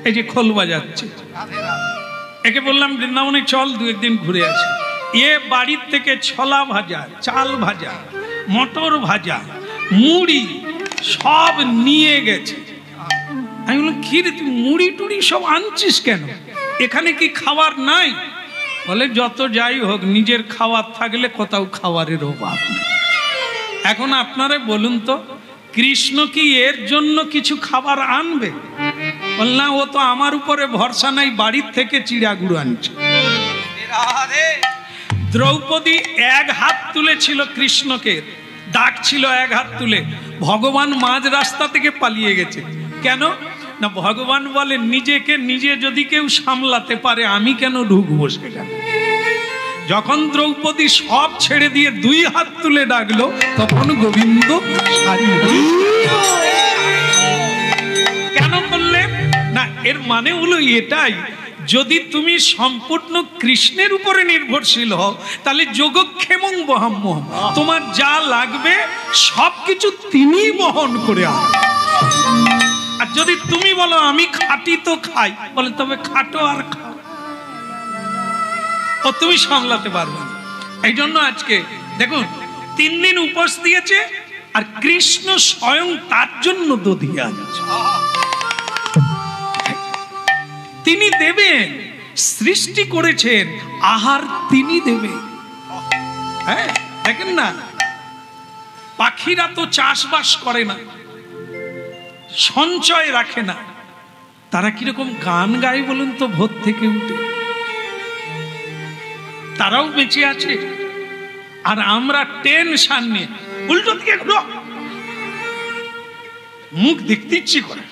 এই যে খোল বাজাচ্ছে, একে বললাম বৃন্দাবনে চল, 2 একদিন ঘুরে আসি। এ বাড়ির থেকে ছোলা ভাজা, চাল ভাজা, মটর ভাজা, মুড়ি সব নিয়ে গেছে। আমি বললাম, কি রে তুই মুড়ি টুড়ি সব আনছিস কেন? এখানে কি খাবার নাই? বলে, যত যাই হোক, নিজের খাবার থাকলে কোথাও খাবারের অভাব নেই। এখন আপনারা বলুন তো, কৃষ্ণ কি এর জন্য কিছু খাবার আনবে? বল না, ও তো আমার উপরে ভরসা নাই, বাড়ির থেকে চিড়াগুড় আনছে। দ্রৌপদী 1 হাত তুলেছিল, কৃষ্ণকে ডাকছিল 1 হাত তুলে, ভগবান মাঝ রাস্তা থেকে পালিয়ে গেছে। কেন না, ভগবান বলে, নিজেকে নিজে যদি কেউ সামলাতে পারে, আমি কেন ঢুকবো সেখানে। যখন দ্রৌপদী সব ছেড়ে দিয়ে 2 হাত তুলে ডাকলো, তখন গোবিন্দ কেন করলেন না? এর মানে হলো এটাই, যদি তুমি সম্পূর্ণ কৃষ্ণের উপরে নির্ভরশীল হও, তাহলে যোগক্ষেমং বহাম্যহম, তোমার যা লাগবে সবকিছু তিনি বহন করে আনেন। আর যদি তুমি বলো আমি খাটি তো খাই, বলে তবে খাটো আর খাও, ও তুমি সামলাতে পারবে না। এই জন্য আজকে দেখুন 3 দিন উপোস দিয়েছে, আর কৃষ্ণ স্বয়ং তার জন্য দধি আনছে। তিনি দেবেন, সৃষ্টি করেছেন, আহার তিনি দেবেন। হ্যাঁ, দেখেন না, পাখিরা তো চাষবাস করে না, সঞ্চয় রাখে না, তারা কিরকম গান গায় বলুন তো ভোর থেকে উঠে। তারাও বেঁচে আছে, আর আমরা টেনশন নিয়ে উল্টো দিকে ঘুরো, মুখ দেখতে ইচ্ছে করে।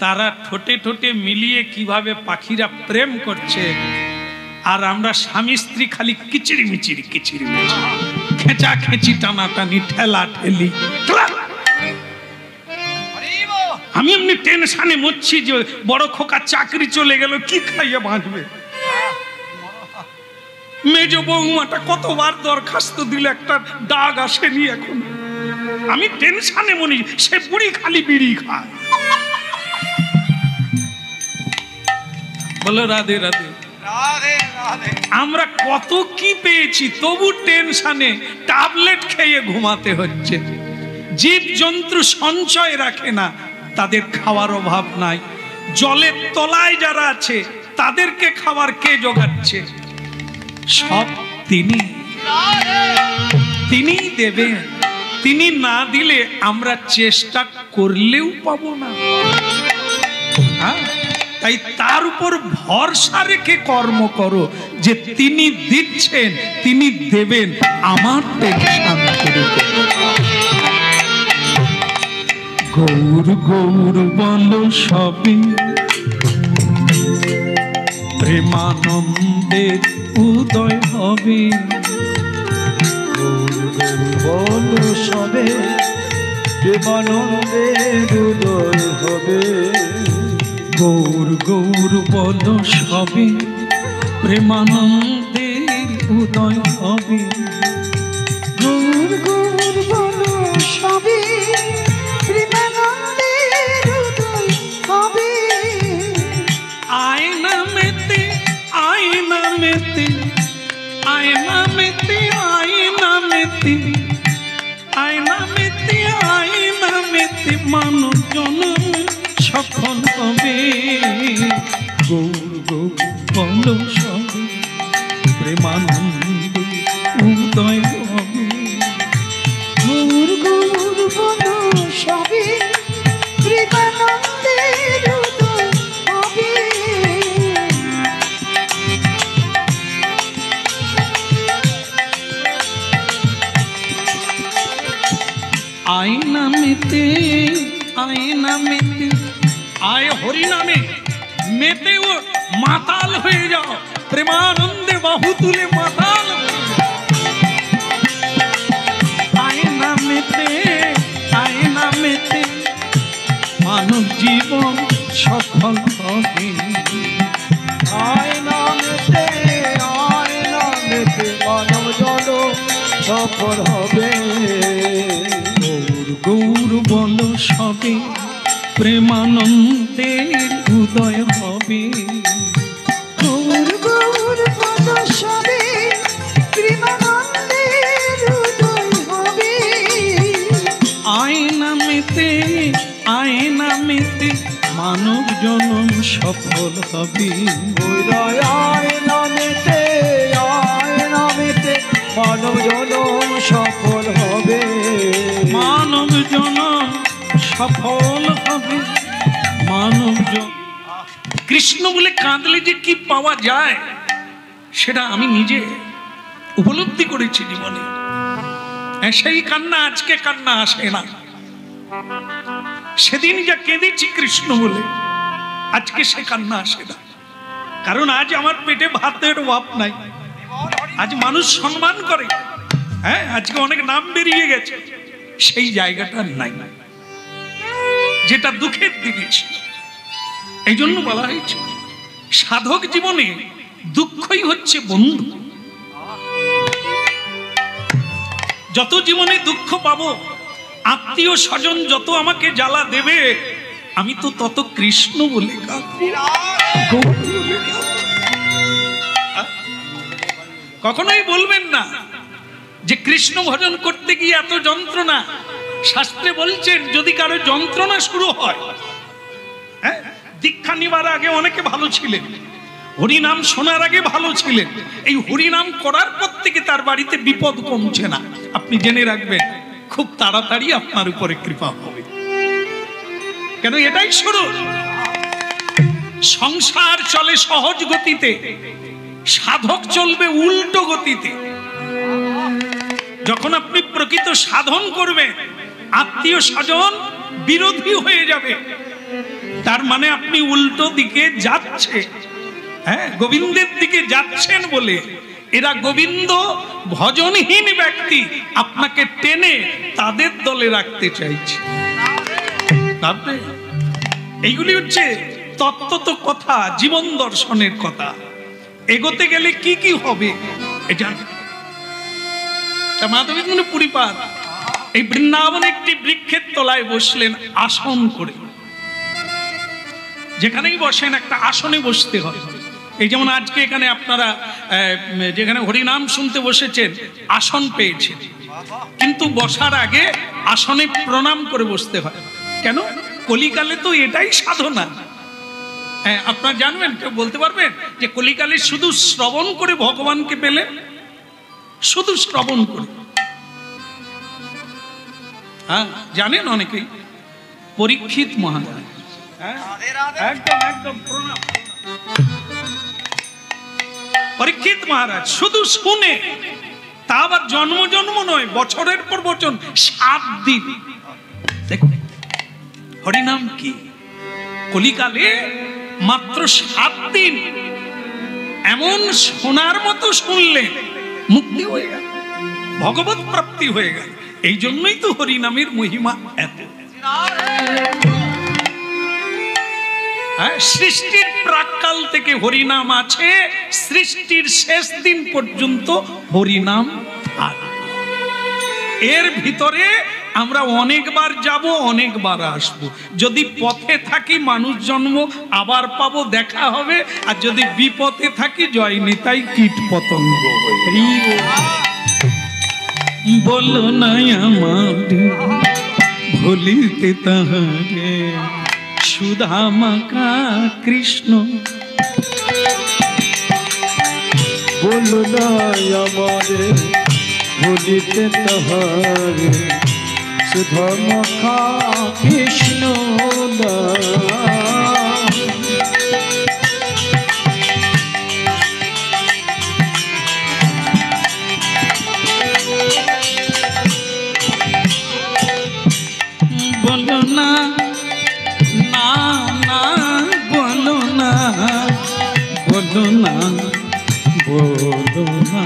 তারা ঠোঁটে ঠোঁটে মিলিয়ে কিভাবে পাখিরা প্রেম করছে, আর আমরা স্বামী স্ত্রী খালি কিচিরি মিচিরি, কিচিরি মিচিরি, খেঁচা খেঁচি, টানা টানি, ঠেলা ঠেলি, ক্লাস আমি এমনি টেনশনে মরছি যে বড় খোকা চাকরি চলে গেল, কি খাইয়ে বাঁচবে। মেজ বৌমাটা কতবার দরখাস্ত দিল, একটা ডাক আসেনি এখন। আমি টেনশনে মনি, সে বুড়ি খালি বিড়ি খায়। বলো রাধে রাধে। আমরা কত কি পেয়েছি, তবু টেনশনে ট্যাবলেট খেয়ে ঘুমাতে হচ্ছে। জীব জন্তু সঞ্চয় রাখে না, তাদের খাওয়ার অভাব নাই। জলের তলায় যারা আছে তাদেরকে খাবার কে জোগাচ্ছে? সব তিনি দেবেন। তিনি না দিলে আমরা চেষ্টা করলেও পাবো না। তাই তার উপর ভরসা রেখে কর্ম করো, যে তিনি দিচ্ছেন, তিনি দেবেন। আমার টেনশন করে গৌর গৌর বলো সবে, প্রেমানন্দের উদয় হবে। গৌর গৌর বলো সবে, প্রেমানন্দের উদয় হবে। গৌর গৌর বলো সবে, প্রেমানন্দের উদয় হবে। গৌর গৌর বলো সবে, প্রেমানন্দের উদয় হবে। আয়না মেতে আয়না মেতে আয়না মেতে আয়না মেতে আয়না মেতে আয়না মেতে মানব জনম সফল হবে। গৌর গৌর বলো সবে, প্রেমানন্দে উদয় হবে। গৌর গৌর বলো সবে, প্রেমানন্দের উদয় হবে। আয়না মেতে আয়না মেতে, আয় হরি নামে মেতে ও মাতাল হয়ে যাও। প্রেমানন্দে বাহু তুলে মাতাল হয়ে যাও। আয়না মেতে আয়না মেতে মানব জীবন সফল হবে। আয়না মেতে মানব জনম সফল হবে। গৌর গৌর বলো সবে, প্রেমানন্দের উদয় হবে। গৌর গৌর বলো সবে, প্রেমানন্দের উদয় হবে। আয়না মেতে আয়না মেতে মানব জনম সফল হবে। আয়না মেতে মানব জনম সফল হবে। মানব জনম সফল হবে। মানব কৃষ্ণ বলে কাঁদলে যে কি পাওয়া যায়, সেটা আমি নিজে উপলব্ধি করেছি জীবনে। সেই কান্না আজকে কান্না আসে না। সেদিন যা কেঁদেছি কৃষ্ণ বলে, আজকে সে কান্না আসে না। কারণ আজ আমার পেটে ভাতের অভাব নাই। আজ মানুষ সম্মান করে, হ্যাঁ, আজকে অনেক নাম বেরিয়ে গেছে, সেই জায়গাটা নাই, যেটা দুঃখের দিনে ছিল। এই জন্য বলা হয়েছে সাধক জীবনে দুঃখই হচ্ছে বন্ধু। যত জীবনে দুঃখ পাবো, আত্মীয় স্বজন যত আমাকে জ্বালা দেবে, আমি তো তত কৃষ্ণ বলে কাঁদবো। কখনোই বলবেন না যে কৃষ্ণ ভজন করতে গিয়ে এত যন্ত্রণা। শাস্ত্রে বলছেন যদি কারো যন্ত্রণা শুরু হয়, হ্যাঁ, দীক্ষা নিবার আগে অনেকে ভালো ছিলেন, হরিনাম শোনার আগে ভালো ছিলেন, এই হরিনাম করার পর থেকে তার বাড়িতে বিপদ কমছে না। আপনি জেনে রাখবেন, খুব তাড়াতাড়ি আপনার উপরে কৃপা হবে। কেন? এটাই শুরু। সংসার চলে সহজ গতিতে, সাধক চলবে উল্টো গতিতে। যখন আপনি প্রকৃত সাধন করবেন, আত্মীয় স্বজন বিরোধী হয়ে যাবে, তার মানে আপনি উল্টো দিকে যাচ্ছে। হ্যাঁ, গোবিন্দের দিকে যাচ্ছেন বলে এরা গোবিন্দ ভজনহীন ব্যক্তি আপনাকে টেনে তাদের দলে রাখতে চাইছে। ভাববে এইগুলি হচ্ছে তত্ত্ব কথা, জীবন দর্শনের কথা। এগোতে গেলে কি কি হবে এটা মাধবী পুরীপাদ এই বৃন্দাবনে একটি বৃক্ষের তলায় বসলেন আসন করে। যেখানেই বসেন একটা আসনে বসতে হয়। এই যেমন আজকে এখানে আপনারা যেখানে হরিনাম শুনতে বসেছেন আসন পেয়েছেন, কিন্তু বসার আগে আসনে প্রণাম করে বসতে হয়। কেন? কলিকালে তো এটাই সাধনা। হ্যাঁ, আপনারা জানবেন, কেউ বলতে পারবেন যে কলিকালে শুধু শ্রবণ করে ভগবানকে পেলেন? শুধু শ্রবণ করে? হ্যাঁ, জানেন অনেকেই। পরীক্ষিত মহারাজ, একদম একদম প্রণাম। পরীক্ষিত মহারাজ শুধু শুনে, তা আবার জন্ম জন্ম নয়, বছরের পর বছর 7 দিন। দেখুন হরিনাম কি, কলিকালে মাত্র 7 দিন এমন শোনার মতো শুনলেন, মুক্তি হয়ে গেল, ভগবত প্রাপ্তি হয়ে গেল। এই জন্যই তো হরিনামের মহিমা এত। সৃষ্টির প্রাক্কাল থেকে হরিনাম আছে, সৃষ্টির শেষ দিন পর্যন্ত হরিনাম থাকবে। এর ভিতরে আমরা অনেকবার যাব, অনেকবার আসব। যদি পথে থাকি মানুষ জন্ম আবার পাবো, দেখা হবে। আর যদি বিপথে থাকি জয় নিতাই কীট পতঙ্গ। বলো না আমার ভুলিতে তাহারে সুধা মাখা কৃষ্ণ। বলো না আমারে ভুলিতে তাহারে সুধা মাখা কৃষ্ণ। বলো না, না না বলো না, বলো না, বলো না,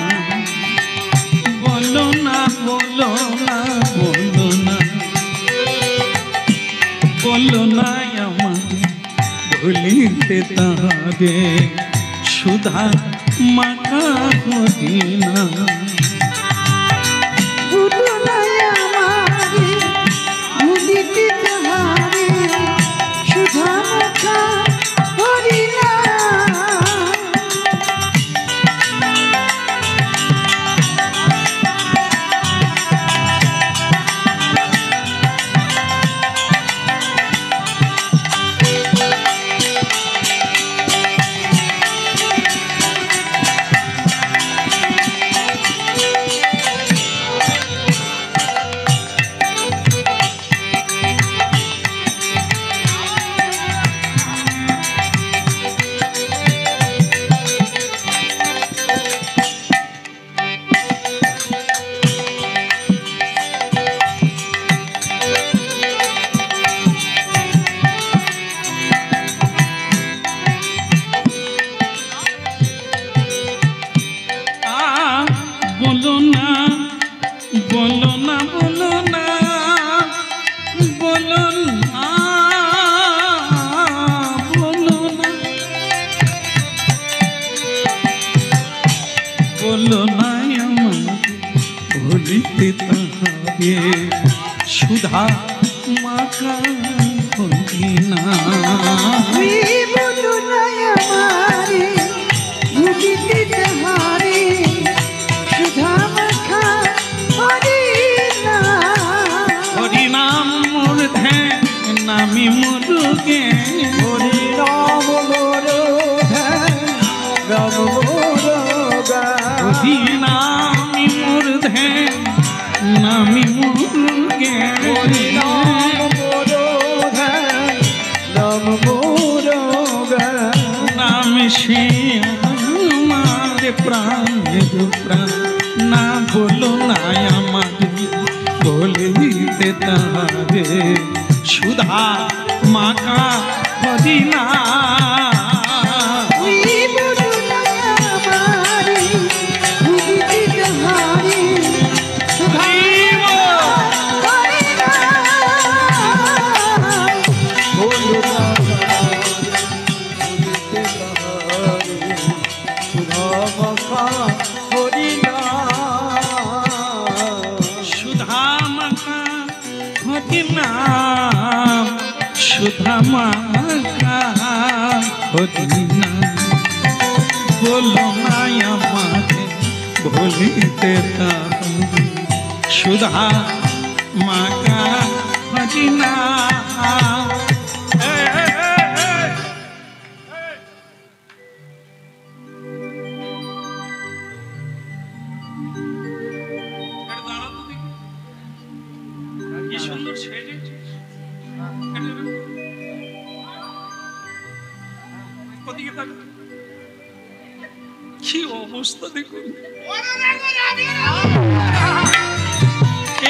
বলো না, বলো না, বলো না, বলো না আমার ভুলিতে তাহারে সুধা মাখা হরিনা। ভুলো না আমারে ভুলিতে তাহারে সুধা মাখা হরিনাম। বলো না, বলো না, বলো না, বলো না, বলো না, বলো না আমার ভুলিতে তাহারে সুধা মাখা হরিনা। বলো না আমারে ভুলিতে তাহারে সুধা মাখা হরিনাম। হরিনাম মোর ধ্যান নামি মুরুগে, হরিনাম মোর ধ্যান রাম মোর গান। হরিনামি মোর ধ্যান নামি মুরুগে, হরিনাম মোর ধ্যান রাম মোর গান। নাম সে আমার প্রাণের প্রাণ। না বলো না আমার বলিতে তাহারে সুধা মাখা হরিনা। বলো না আমারে ভুলিতে তাহারে সুধা মাখা হরিনাম। হরিনাম সুধা মাখা হরিনাম বলো না আমাকে ভুলিতে সুধা মাখা হরিনাম। কি সুন্দর সেজেছিস, ওদিকে তাকা, কি অবস্থা দেখুন।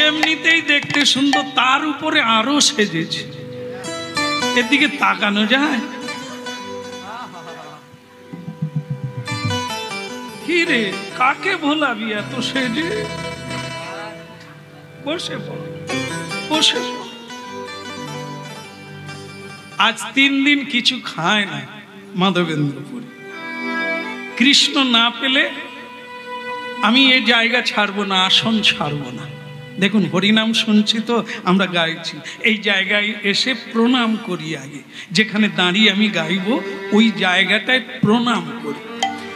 এমনিতেই দেখতে সুন্দর, তার উপরে আরো সেজেছে, এর দিকে তাকানো যায়? কি রে, কাকে ভোলাবি এত সেজে? বসে পড়, বসে পড়। আজ 3 দিন কিছু খায় না মাধবেন্দ্রপুরে। কৃষ্ণ না পেলে আমি এই জায়গা ছাড়বো না, আসন ছাড়বো না। দেখুন হরিনাম শুনছি তো আমরা গাইছি, এই জায়গায় এসে প্রণাম করি আগে। যেখানে দাঁড়িয়ে আমি গাইব ওই জায়গাটায় প্রণাম করি,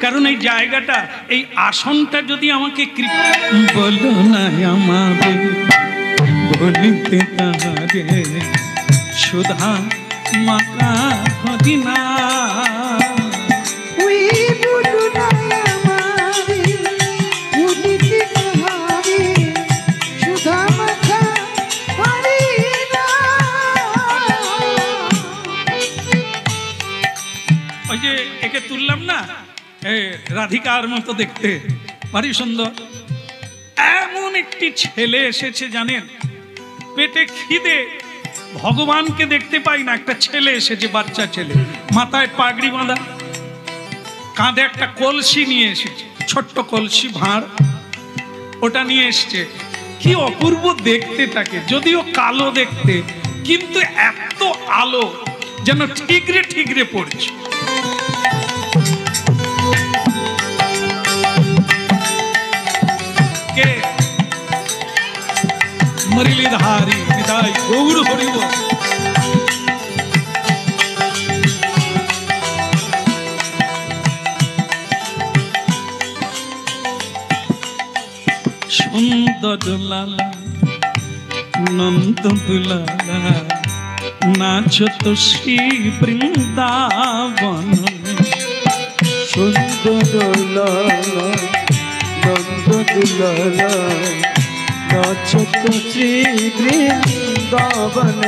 কারণ এই জায়গাটা, এই আসনটা যদি আমাকে বলো না আমাকে বলিতে তাহারে সুধা মাখা হরিনাম। ওই বলো না আমারে ভুলিতে তাহারে সুধা মাখা হরিনাম। ওই যে একে তুললাম না, রাধিকার মতো দেখতে, ভারী সুন্দর। এমন একটি ছেলে এসেছে জানেন, পেটে খিদে, ভগবানকে দেখতে পাই না, একটা ছেলে এসেছে, বাচ্চা ছেলে, মাথায় পাগড়ি বাঁধা, কাঁধে একটা কলসি নিয়ে এসেছে, ছোট্ট কলসি ভাঁড়, ওটা নিয়ে এসছে। কি অপূর্ব দেখতে তাকে, যদিও কালো দেখতে, কিন্তু এত আলো যেন ঠিকরে ঠিকরে পড়ছে। কে? মুরলীধারী নিতাই গৌর হরিব। সুন্দর দুলালা নন্দ দুলালা নাচত শ্রী বৃন্দাবন। সুন্দর লালা নন্দ দুলালা নাচত শ্রী বৃন্দাবন।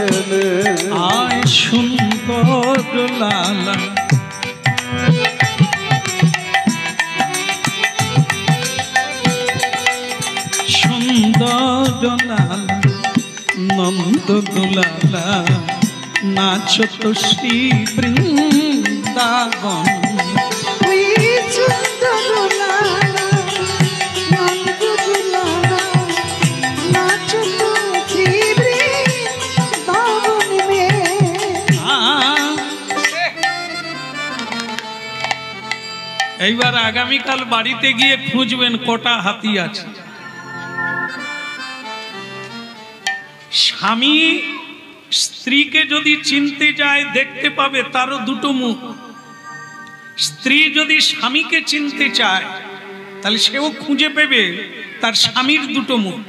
আয় সুন্দর দুলালা সুন্দর দুলালা নন্দ দুলালা নাচত শ্রী বৃন্দাবন। ওই সুন্দর লালা নন্দ দুলালা নাচত শ্রী বৃন্দাবন মে। এইবার আগামীকাল বাড়িতে গিয়ে খুঁজবেন কটা হাতি আছে। স্বামী স্ত্রীকে যদি চিনতে যায় দেখতে পাবে তারও দুটো মুখ। স্ত্রী যদি স্বামীকে চিনতে চায় তাহলে সেও খুঁজে পেবে তার স্বামীর দুটো মুখ।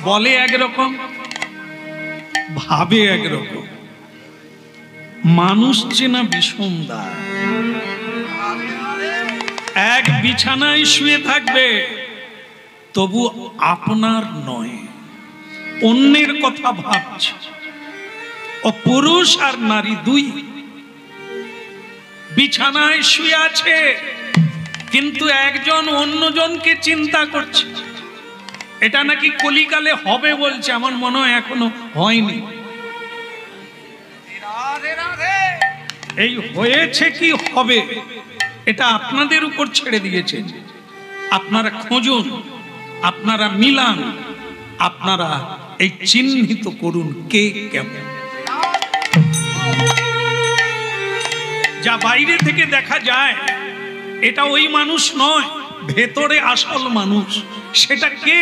বলে একরকম, ভাবে একরকম। মানুষ চেনা বিষম দায়। এক বিছানায় শুয়ে থাকবে তবু আপনার নয়, অন্যের কথা ভাবছে। ও পুরুষ আর নারী দুই বিছানায় শুয়ে আছে, কিন্তু একজন অন্যজনকে চিন্তা করছে। এটা নাকি কলিকালে হবে বলছে, আমার মনে হয় এখনো হয়নি। এই হয়েছে কি হবে এটা আপনাদের উপর ছেড়ে দিয়েছে। আপনারা খুঁজুন, আপনারা মিলান, আপনারা এই চিহ্নিত করুন কে কেমন। যা বাইরে থেকে দেখা যায় এটা ওই মানুষ নয়, ভেতরে আসল মানুষ। সেটা কে,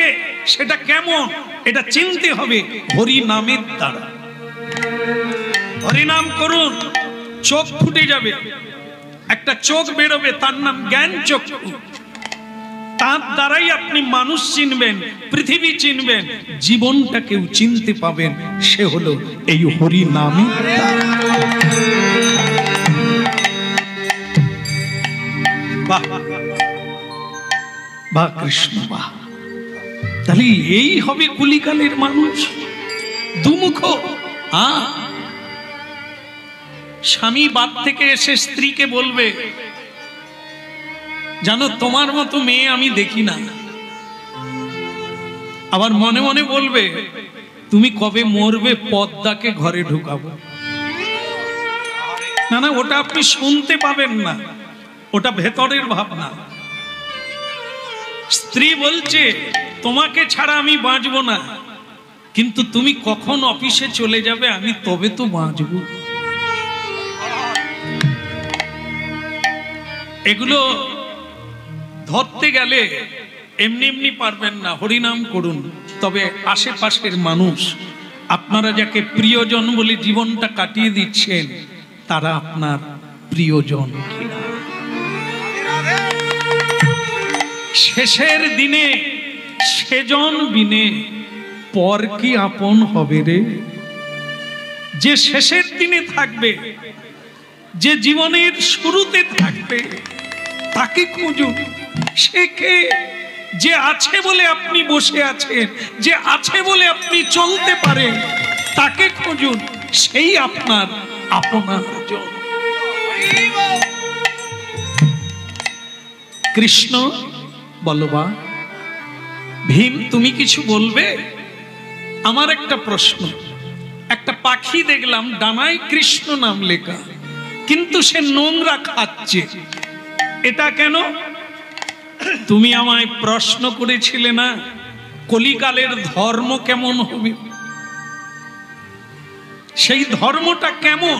সেটা কেমন, এটা চিনতে হবে হরি নামের দ্বারা। হরিনাম করুন, চোখ ফুটে যাবে, একটা চোখ বেরোবে, তার নাম জ্ঞান চক্ষু। তার দ্বারাই আপনি মানুষ চিনবেন, পৃথিবী চিনবেন, জীবনটাকেও চিনতে পাবেন। সে হলো এই হরি নামে। বাহ বাহ কৃষ্ণ বাহ। তাহলে এই হবে কলিকালের মানুষ, দুমুখ। স্বামী বাদ থেকে এসে স্ত্রীকে বলবে, জানো তোমার মতো মেয়ে আমি দেখি না। আবার মনে মনে বলবে, তুমি কবে মরবে পদ্মাকে ঘরে ঢুকাবো। না না, ওটা আপনি শুনতে পাবেন না, ওটা ভেতরের ভাবনা। স্ত্রী বলছে, তোমাকে ছাড়া আমি বাঁচবো না, কিন্তু তুমি কখন অফিসে চলে যাবে আমি তবে তো বাঁচব। এগুলো ধরতে গেলে এমনি এমনি পারবেন না। হরিনাম করুন। তবে আশেপাশের মানুষ, আপনারা যাকে প্রিয়জন বলে জীবনটা কাটিয়ে দিচ্ছেন, তারা আপনার প্রিয়জন কিনা। শেষের দিনে সেজন বিনে পর কি আপন হবে রে। যে শেষের দিনে থাকবে, যে জীবনের শুরুতে থাকবে, তাকে খুঁজুন। সে কে? যে আছে বলে আপনি বসে আছেন, যে আছে বলে আপনি চলতে পারেন, তাকে খুঁজুন। সেই আপনার আপনার জন। কৃষ্ণ বলবা। ভীম, তুমি কিছু বলবে? আমার একটা প্রশ্ন। একটা পাখি দেখলাম ডানায় কৃষ্ণ নাম লেখা, কিন্তু সে নোংরা খাচ্ছে, এটা কেন? তুমি আমায় প্রশ্ন করেছিলে না কলিকালের ধর্ম কেমন হবে? সেই ধর্মটা কেমন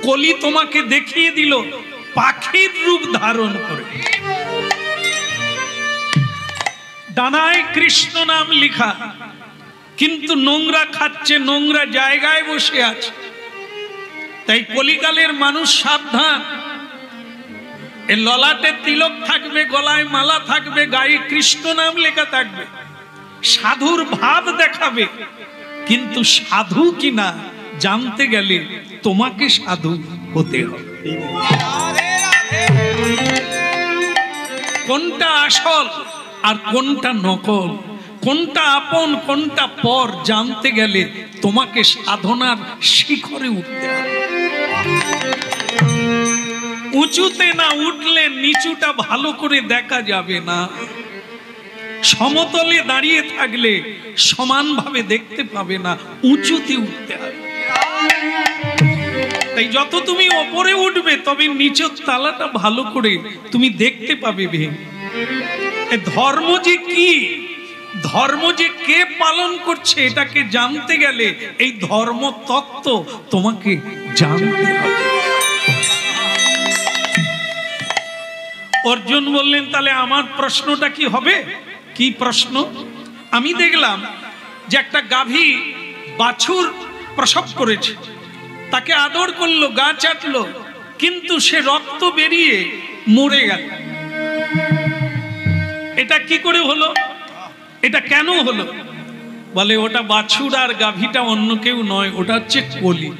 কলি তোমাকে দেখিয়ে দিল, পাখির রূপ ধারণ করে। ডানায় কৃষ্ণ নাম লেখা, কিন্তু নোংরা খাচ্ছে, নোংরা জায়গায় বসে আছে। তাই কলিকালের মানুষ সাবধান। এর ললাটে তিলক থাকবে, গলায় মালা থাকবে, গায়ে কৃষ্ণ নাম লেখা থাকবে, সাধুর ভাব দেখাবে, কিন্তু সাধু কিনা জানতে গেলে তোমাকে সাধু হতে হবে। কোনটা আসল আর কোনটা নকল, কোনটা আপন কোনটা পর জানতে গেলে তোমাকে সাধনার শিখরে উঠতে হবে। উঁচুতে না উঠলে নিচুটা ভালো করে দেখা যাবে না। সমতলে দাঁড়িয়ে থাকলে সমানভাবে দেখতে পাবে না, উঁচুতে উঠতে হবে। তাই যত তুমি ওপরে উঠবে, তবে নিচের তালাটা ভালো করে তুমি দেখতে পাবে। ধর্ম যে কি, ধর্ম যে কে পালন করছে, এটাকে জানতে গেলে এই ধর্ম তত্ত্ব তোমাকে জানতে হবে। অর্জুন বললেন, তাহলে আমার প্রশ্নটা কি হবে? কি প্রশ্ন? আমি দেখলাম যে একটা গাভী বাছুর প্রসব করেছে, তাকে আদর করলো, গা চাটলো, কিন্তু সে রক্ত বেরিয়ে মরে গেল। এটা কি করে হলো? এটা কেন হলো? বলে ওটা বাছুর আর গাভীটা অন্য কেউ নয়, ওটা হচ্ছে কলি।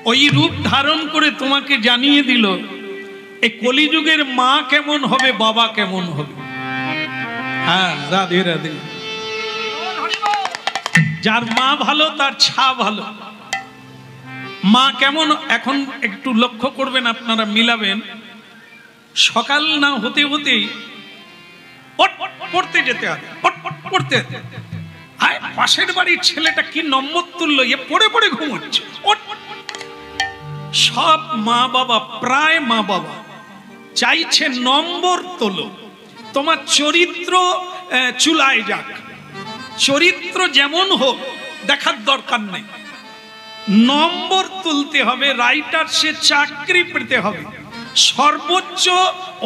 ওই রূপ ধারণ করে তোমাকে জানিয়ে দিল এই কলিযুগের মা কেমন হবে, বাবা কেমন হবে। হ্যাঁ, রাধে রাধে। যার মা ভালো তার ছা ভালো। মা কেমন এখন একটু লক্ষ্য করবেন, আপনারা মিলাবেন। সকাল না হতে হতেই পড়তে যেতে হবে, পড়তে। পাশের বাড়ির ছেলেটা কি নম্বর তুললো, এ পড়ে পড়ে ঘুমোচ্ছে। সব মা বাবা, প্রায় মা বাবা চাইছে নম্বর তোলো, তোমার চরিত্র চুলায় যাক, চরিত্র যেমন হোক দেখার দরকার নেই, নম্বর তুলতে হবে, রাইটার সে চাকরি পেতে হবে। সর্বোচ্চ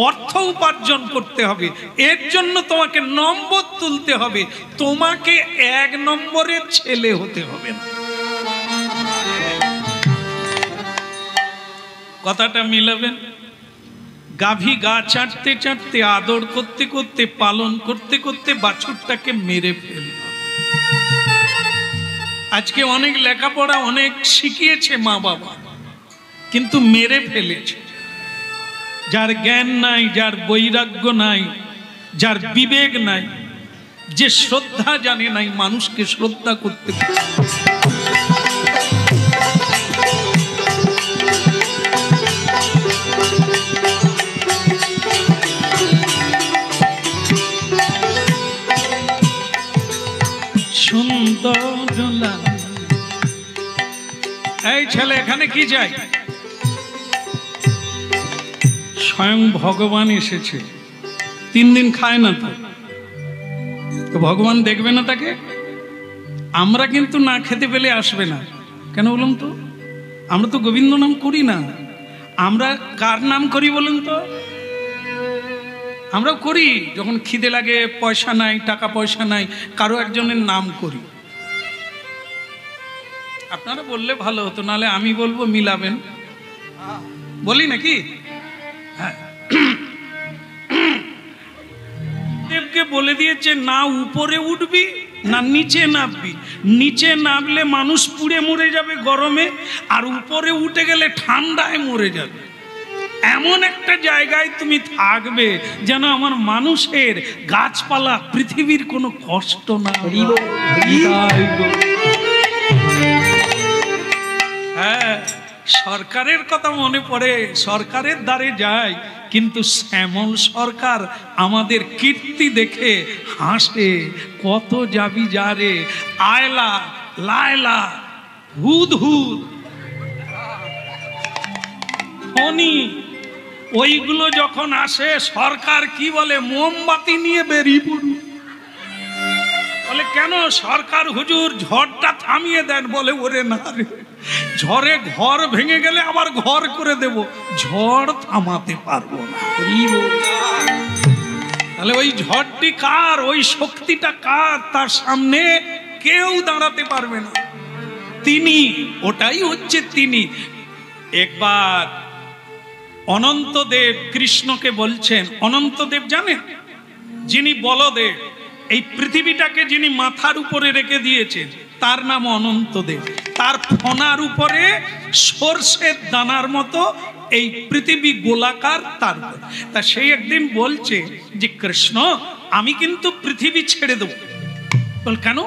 অর্থ উপার্জন করতে হবে, এর জন্য তোমাকে নম্বর তুলতে হবে, তোমাকে 1 নম্বরের ছেলে হতে হবে না। কথাটা মিলাবেন? গাভী গা চাটতে চাটতে, আদর করতে করতে, পালন করতে করতে বাছুরটাকে মেরে ফেলল। আজকে অনেক লেখাপড়া অনেক শিখিয়েছে মা বাবা, কিন্তু মেরে ফেলেছে। যার জ্ঞান নাই, যার বৈরাগ্য নাই, যার বিবেক নাই, যে শ্রদ্ধা জানে নাই মানুষকে শ্রদ্ধা করতে পারে। সুন্দর এই ছেলে এখানে কি চাই? স্বয়ং ভগবান এসেছে, 3 দিন খায় না তো ভগবান দেখবে না তাকে? আমরা কিন্তু না খেতে পেলে আসবে না। কেন বলুন তো? আমরা তো গোবিন্দ নাম করি না। আমরা কার নাম করি বলুন তো? আমরাও করি, যখন খিদে লাগে, পয়সা নাই, টাকা পয়সা নাই, কারো একজনের নাম করি। আপনারা বললে ভালো হতো, নালে আমি বলবো, মিলাবেন। বলি নাকি? হ্যাঁ, দেবকে বলে দিয়েছে না উপরে উঠবি না নিচে নামবি। নিচে নামলে মানুষ পুড়ে মরে যাবে গরমে, আর উপরে উঠে গেলে ঠান্ডায় মরে যাবে। এমন একটা জায়গায় তুমি থাকবে যেন আমার মানুষের, গাছপালা, পৃথিবীর কোনো কষ্ট না। হ্যাঁ, সরকারের কথা মনে পড়ে, সরকারের দ্বারে যায়, কিন্তু শ্যামল সরকার আমাদের কীর্তি দেখে হাসে। কত যাবি যারে, আয়লা লায়লা, হুদ হুদ, ফণি, ওইগুলো যখন আসে সরকার কি বলে? মোমবাতি নিয়ে বেরিয়ে পড়ুন। বলে কেন? সরকার হুজুর ঝড়টা থামিয়ে দেন। বলে ওরে না রে, ঝড়ে ঘর ভেঙে গেলে আবার ঘর করে দেব, ঝড় থামাতে পারবো না। তাহলে ওই ঝড়টি কার? ওই শক্তিটা কার? তার সামনে কেউ দাঁড়াতে পারবে না। তিনি, ওটাই হচ্ছে তিনি। একবার অনন্তদেব কৃষ্ণকে বলছেন, অনন্তদেব জানেন? যিনি বলদেব, এই পৃথিবীটাকে যিনি মাথার উপরে রেখে দিয়েছেন, তার নাম অনন্তদেব। তার ফনার উপরে সর্ষের দানার মতো এই পৃথিবী গোলাকার। তার তা সেই একদিন বলছে যে কৃষ্ণ, আমি কিন্তু পৃথিবী ছেড়ে দেব। বল কেন?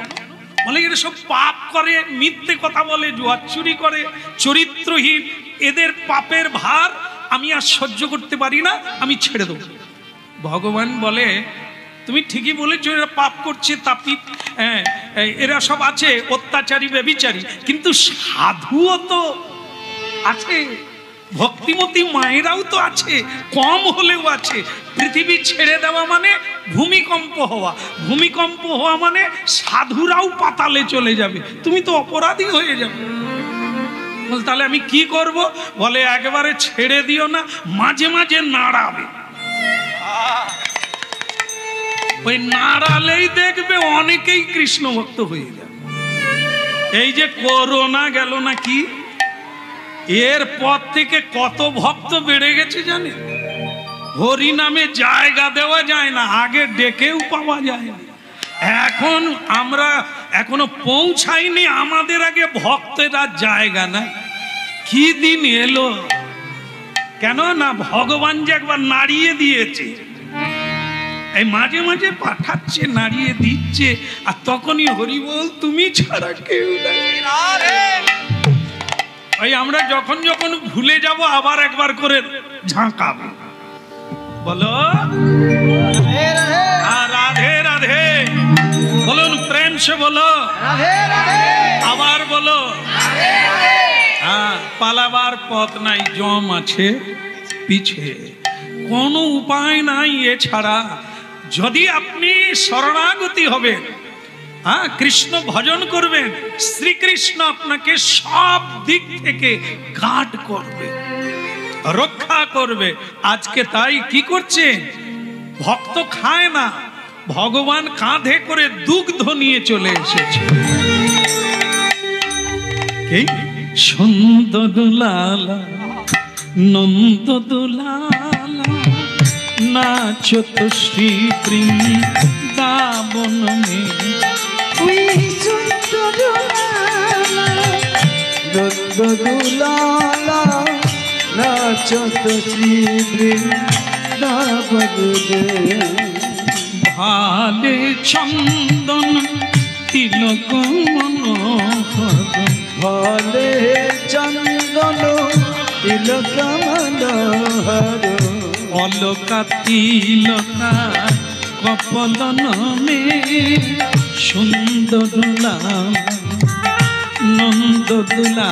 বলে এরা সব পাপ করে, মিথ্যে কথা বলে, জুয়া চুরি করে, চরিত্রহীন, এদের পাপের ভার আমি আর সহ্য করতে পারি না, আমি ছেড়ে দেব। ভগবান বলে তুমি ঠিকই বলেছো, এরা পাপ করছে, তাপিত, এরা সব আছে, অত্যাচারী, ব্যভিচারী, কিন্তু সাধুও তো আছে, ভক্তিমতী মায়েরাও তো আছে, কম হলেও আছে। পৃথিবী ছেড়ে দেওয়া মানে ভূমিকম্প হওয়া, ভূমিকম্প হওয়া মানে সাধুরাও পাতালে চলে যাবে, তুমি তো অপরাধী হয়ে যাবে। তাহলে আমি কি করব? বলে একেবারে ছেড়ে দিও না, মাঝে মাঝে নাড়াবে। ওই নাড়ালেই দেখবে অনেকেই কৃষ্ণ ভক্ত হয়ে যাবে। এই যে করোনা গেল নাকি, এর পর থেকে কত ভক্ত বেড়ে গেছে জানেন? হরি নামে জায়গা দেওয়া যায় না, আগে ডেকেও পাওয়া যায় না। এখন আমরা এখনো পৌঁছাইনি, আমাদের আগে ভক্তেরা জায়গা নাই। কি দিন এলো? কেন না ভগবান যে একবার নাড়িয়ে দিয়েছে, এই মাঝে মাঝে পাঠাচ্ছে, নাড়িয়ে দিচ্ছে, আর তখনই হরি বল তুমি ছাড়া কেউ নাই। ওই আমরা যখন যখন ভুলে যাব আবার একবার করে ঝাঁকাবো, বলো রাধে রাধে, বলুন প্রেম সে বলো, আবার বলো। হ্যাঁ, পালাবার পথ নাই, জম আছে পিছে, কোনো উপায় নাই এছাড়া। যদি আপনি শরণাগতি হবেন, হ্যাঁ, কৃষ্ণ ভজন করবেন, শ্রীকৃষ্ণ আপনাকে সব দিক থেকে গার্ড করবে। রক্ষা করবে। আজকে তাই কি করছে, ভক্ত খায় না, ভগবান কাঁধে করে দুগ্ধ নিয়ে চলে এসেছে। সুন্দর লালা নন্দ দুলালা নাচত শ্রী বৃন্দাবন মে। নন্দ দুলালা নাচত শ্রী বৃন্দাবন মে। ভালে চন্দন তিলক মনোহর, ভালে চন্দন তিলক মনোহর। অলকা তিলকা কপলন মে সুন্দর লালা নন্দ দুলালা।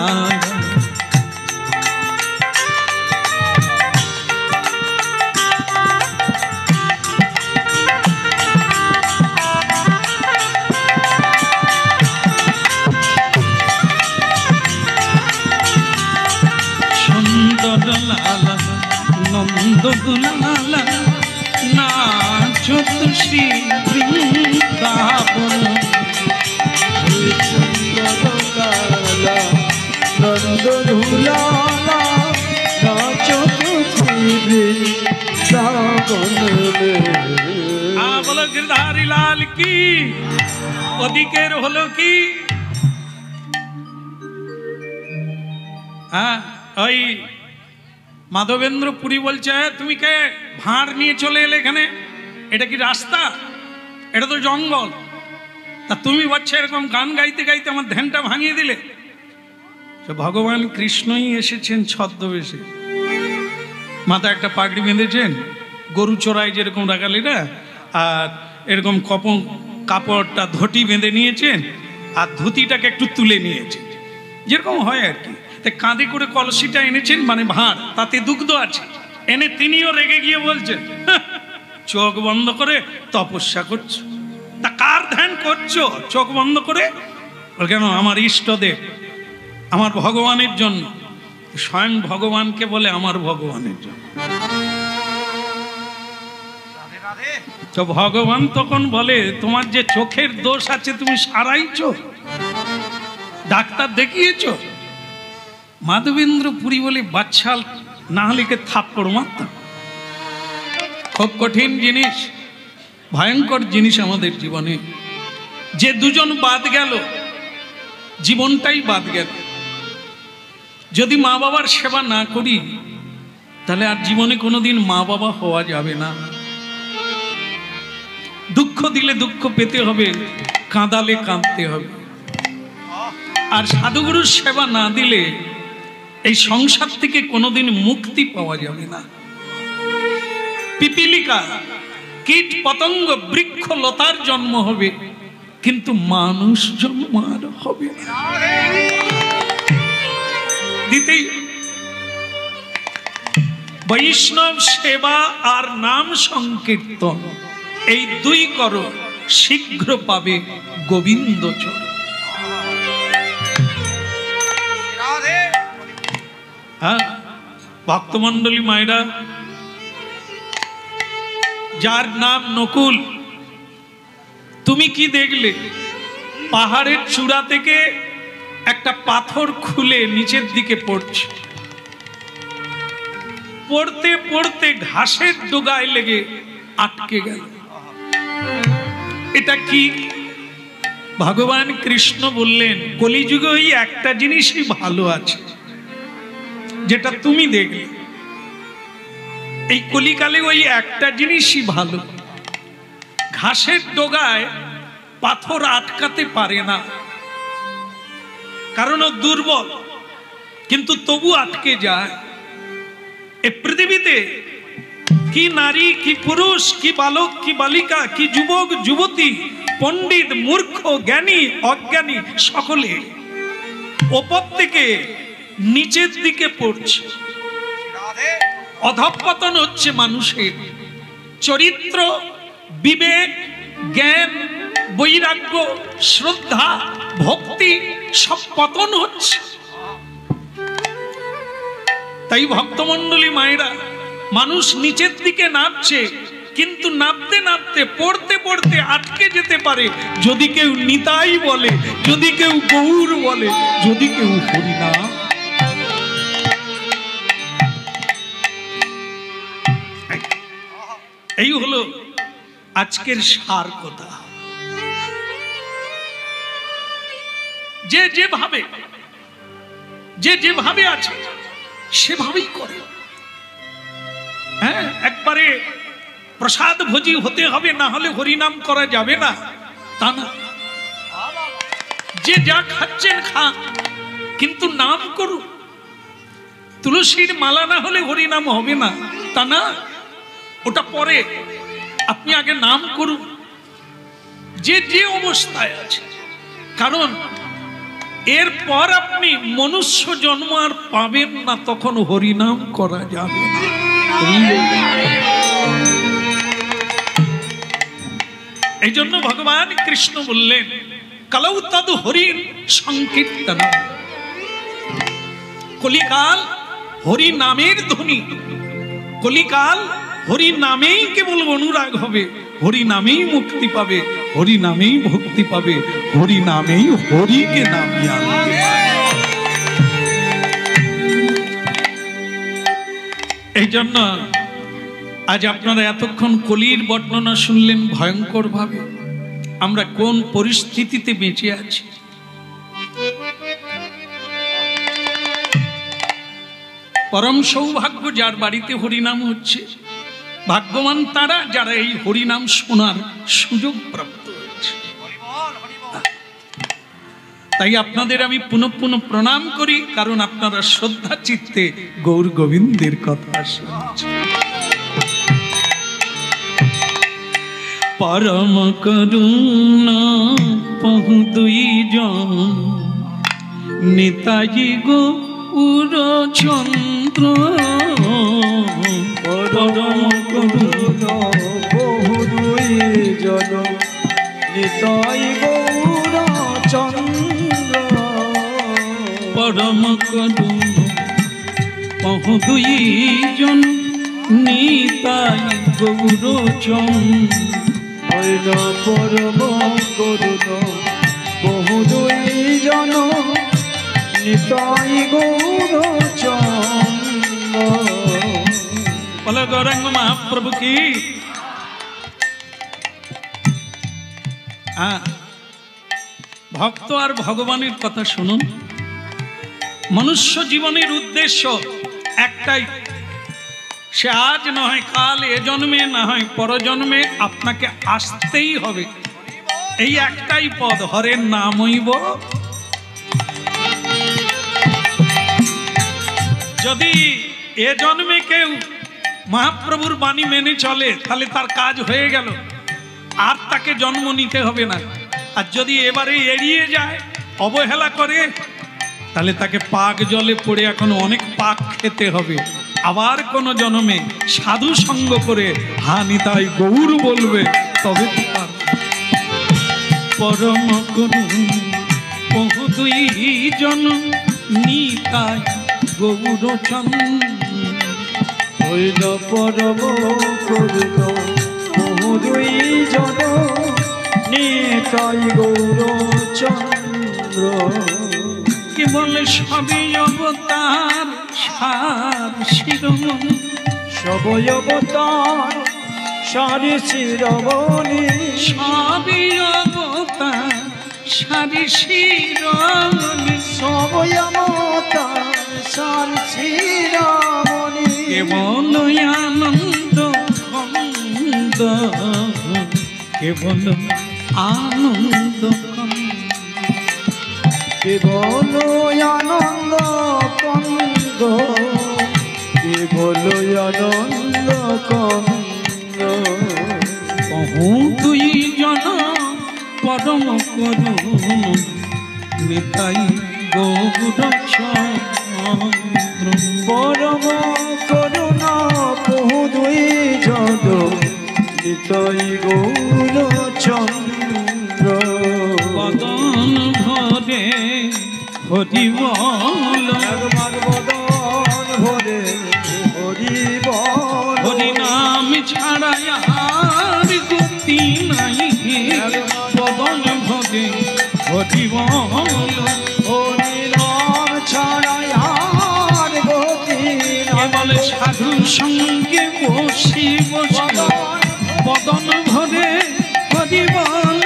নন্দ দুলালা নাচত শ্রী বৃন্দাবন। নন্দ দুলালা নাচত শ্রী বৃন্দাবন। বলো গিরধারী লাল কি। ওদিকের হলো কি, ওই মাধবেন্দ্র পুরী বলছে, তুমি কে ভাঁড় নিয়ে চলে এলে এখানে? এটা কি রাস্তা? এটা তো জঙ্গল। তা তুমি বলছো এরকম গান গাইতে গাইতে আমার ধ্যানটা ভাঙিয়ে দিলে। ভগবান কৃষ্ণই এসেছেন ছদ্মবেশে, মাথায় একটা পাগড়ি বেঁধেছেন, গরু চড়াই যেরকম রাখালিরা, আর এরকম কাপড়টা ধুতি বেঁধে নিয়েছেন, আর ধুতিটাকে একটু তুলে নিয়েছেন, যেরকম হয় আর কি। কাঁধে করে কলসিটা এনেছেন, মানে ভাঁড়, তাতে দুগ্ধ আছে, এনে তিনিও রেগে গিয়ে বলছেন, চোখ বন্ধ করে তপস্যা করছো। তা কার ধ্যান করছো চোখ বন্ধ করে? কেন? আমার ইষ্টদেব, আমার ভগবানের জন্য। স্বয়ং ভগবানকে বলে আমার ভগবানের জন্য। তো ভগবান তখন বলে, তোমার যে চোখের দোষ আছে তুমি সারাইছো, ডাক্তার দেখিয়েছো? মাধবেন্দ্র পুরী বলে, বাচ্চাল না হলে থাপ্পড় মারতাম। খুব কঠিন জিনিস, ভয়ঙ্কর জিনিস আমাদের জীবনে। যে দুজন বাদ গেল, জীবনটাই বাদ গেল। যদি মা বাবার সেবা না করি, তাহলে আর জীবনে কোনোদিন মা বাবা হওয়া যাবে না। দুঃখ দিলে দুঃখ পেতে হবে, কাঁদালে কাঁদতে হবে। আর সাধুগুরুর সেবা না দিলে এই সংসার থেকে কোনোদিন মুক্তি পাওয়া যাবে না। পিপিলিকা, কীট পতঙ্গ, বৃক্ষ লতার জন্ম হবে, কিন্তু মানুষ জন্ম আর হবে না। দিতেই বৈষ্ণব সেবা আর নাম সংকীর্তন, এই দুই করো, শীঘ্র পাবে গোবিন্দ চরণ। হ্যাঁ ভক্তমন্ডলী মায়েরা, যার নাম নকুল, তুমি কি দেখলে? পাহাড়ের চূড়া থেকে একটা পাথর খুলে নিচের দিকে পড়ছে, পড়তে পড়তে ঘাসের ডোগায় লেগে আটকে গেল। এটা কি? ভগবান কৃষ্ণ বললেন, কলিযুগে ওই একটা জিনিসই ভালো আছে, যেটা তুমি দেখলে। এই কলিকালে ওই একটা জিনিসই ভালো, ঘাসের ডোগায় পাথর আটকাতে পারে না, কারণ ও দুর্বল, কিন্তু তবু আটকে যায়। এই পৃথিবীতে কি নারী, কি পুরুষ, কি বালক, কি বালিকা, কি যুবক যুবতী, পণ্ডিত মূর্খ, জ্ঞানী অজ্ঞানী, সকলে ওপর থেকে নিচের দিকে পড়ছে। অধঃপতন হচ্ছে মানুষের। চরিত্র, বিবেক, জ্ঞান, বৈরাগ্য, শ্রদ্ধা, ভক্তি সব পতন হচ্ছে। তাই ভক্তমণ্ডলী মায়েরা, মানুষ নিচের দিকে নামছে, কিন্তু নামতে নামতে পড়তে পড়তে আটকে যেতে পারে যদি কেউ নিতাই বলে, যদি কেউ গৌর বলে, যদি কেউ হরিনাম। এই হলো আজকের সার কথা। যে যেভাবে আছে সেভাবেই করে। হ্যাঁ, একবারে প্রসাদ ভোজি হতে হবে, না হলে হরিনাম করা যাবে না তা না। যে যা খাচ্ছেন খান, কিন্তু নাম করুন। তুলসীর মালা না হলে হরিনাম হবে না তা না, ওটা পরে। আপনি আগে নাম করুন, যে যে অবস্থায় আছে। কারণ এরপর আপনি মনুষ্য জন্ম আর পাবেন না, তখন হরিনাম করা যাবে না। এই জন্য ভগবান কৃষ্ণ বললেন, কালৌ তদ হরির সংকীর্তন। কলিকাল হরি নামের ধ্বনি, কলিকাল হরি নামেই কেবল অনুরাগ হবে, হরি নামেই মুক্তি পাবে, হরি নামেই ভক্তি পাবে, হরি নামেই হরিকে নামিয়ে আনবে। এই জন্য আজ আপনারা এতক্ষণ কলির বর্ণনা শুনলেন ভয়ঙ্কর ভাবে। আমরা কোন পরিস্থিতিতে বেঁচে আছি। পরম সৌভাগ্য যার বাড়িতে হরিনাম হচ্ছে, ভাগ্যবান তারা যারা এই হরিনাম শোনার সুযোগ প্রাপ্ত হয়েছে। তাই আপনাদের আমি পুনঃ পুনঃ প্রণাম করি, কারণ আপনারা শ্রদ্ধা চিত্তে গৌর গোবিন্দের কথা শুনছেন। পরম করুণা পহু দুই জন, নেতাজি গৌর চন্দ্র। পরম করুণা বহু দুই জন, নিতাই গৌর চন্দ্র। পরম করুণা পহু দুই জন, নিতাই গৌর চন্দ্র। পরম করুণা বহু দুই জন, নিতাই গৌর চন্দ্র। বলো গৌরাঙ্গ মহাপ্রভু কি। ভক্ত আর ভগবানের কথা শুনুন। মনুষ্য জীবনের উদ্দেশ্য একটাই, সে আজ না হয় কাল, এ জন্মে না হয় পরজন্মে আপনাকে আসতেই হবে। এই একটাই পদ, হরের নামইব। যদি এ জন্মে কেউ মহাপ্রভুর বাণী মেনে চলে, তাহলে তার কাজ হয়ে গেল, আর তাকে জন্ম নিতে হবে না। আর যদি এবারে এড়িয়ে যায়, অবহেলা করে, তাহলে তাকে পাক জলে পড়ে এখন অনেক পাক খেতে হবে। আবার কোন জন্মে সাধু সঙ্গ করে হানিতাই গৌর বলবে, তবে পরম করুণ বহু দুই জন, নিতাই গৌর চন্দ্র। পরম করুণা বহু দুই জন, নিতাই গৌর চন্দ্র। কেবল সবই অবতার সার শিরোমণি, সবই অবতার সারি শিরোমণি। সবই অবতার সারি শিরোমণি, সবই অবতার সারি শিরোমণি। কেবল আনন্দ কন্দ, কেবল আনন্দ কন্দ, কেবল আনন্দ কন্দ, কেবল আনন্দ কন্দ। কহু দুই জন পরম করুণ, নিতাই গৌর চন্দ্র। পরম করুণা বহু দুই জন, নিতাই গৌর চন্দ্র। বদন ভরে হরি বল, একবার বদন ভরে হরি বল হরি নাম ছাড়া আর গতি নাই বদন ভরে হরি বল হরি নাম ছাড়া আর গতি বলে সাধু সঙ্গে বসি বসি বদন ভরে হরি বল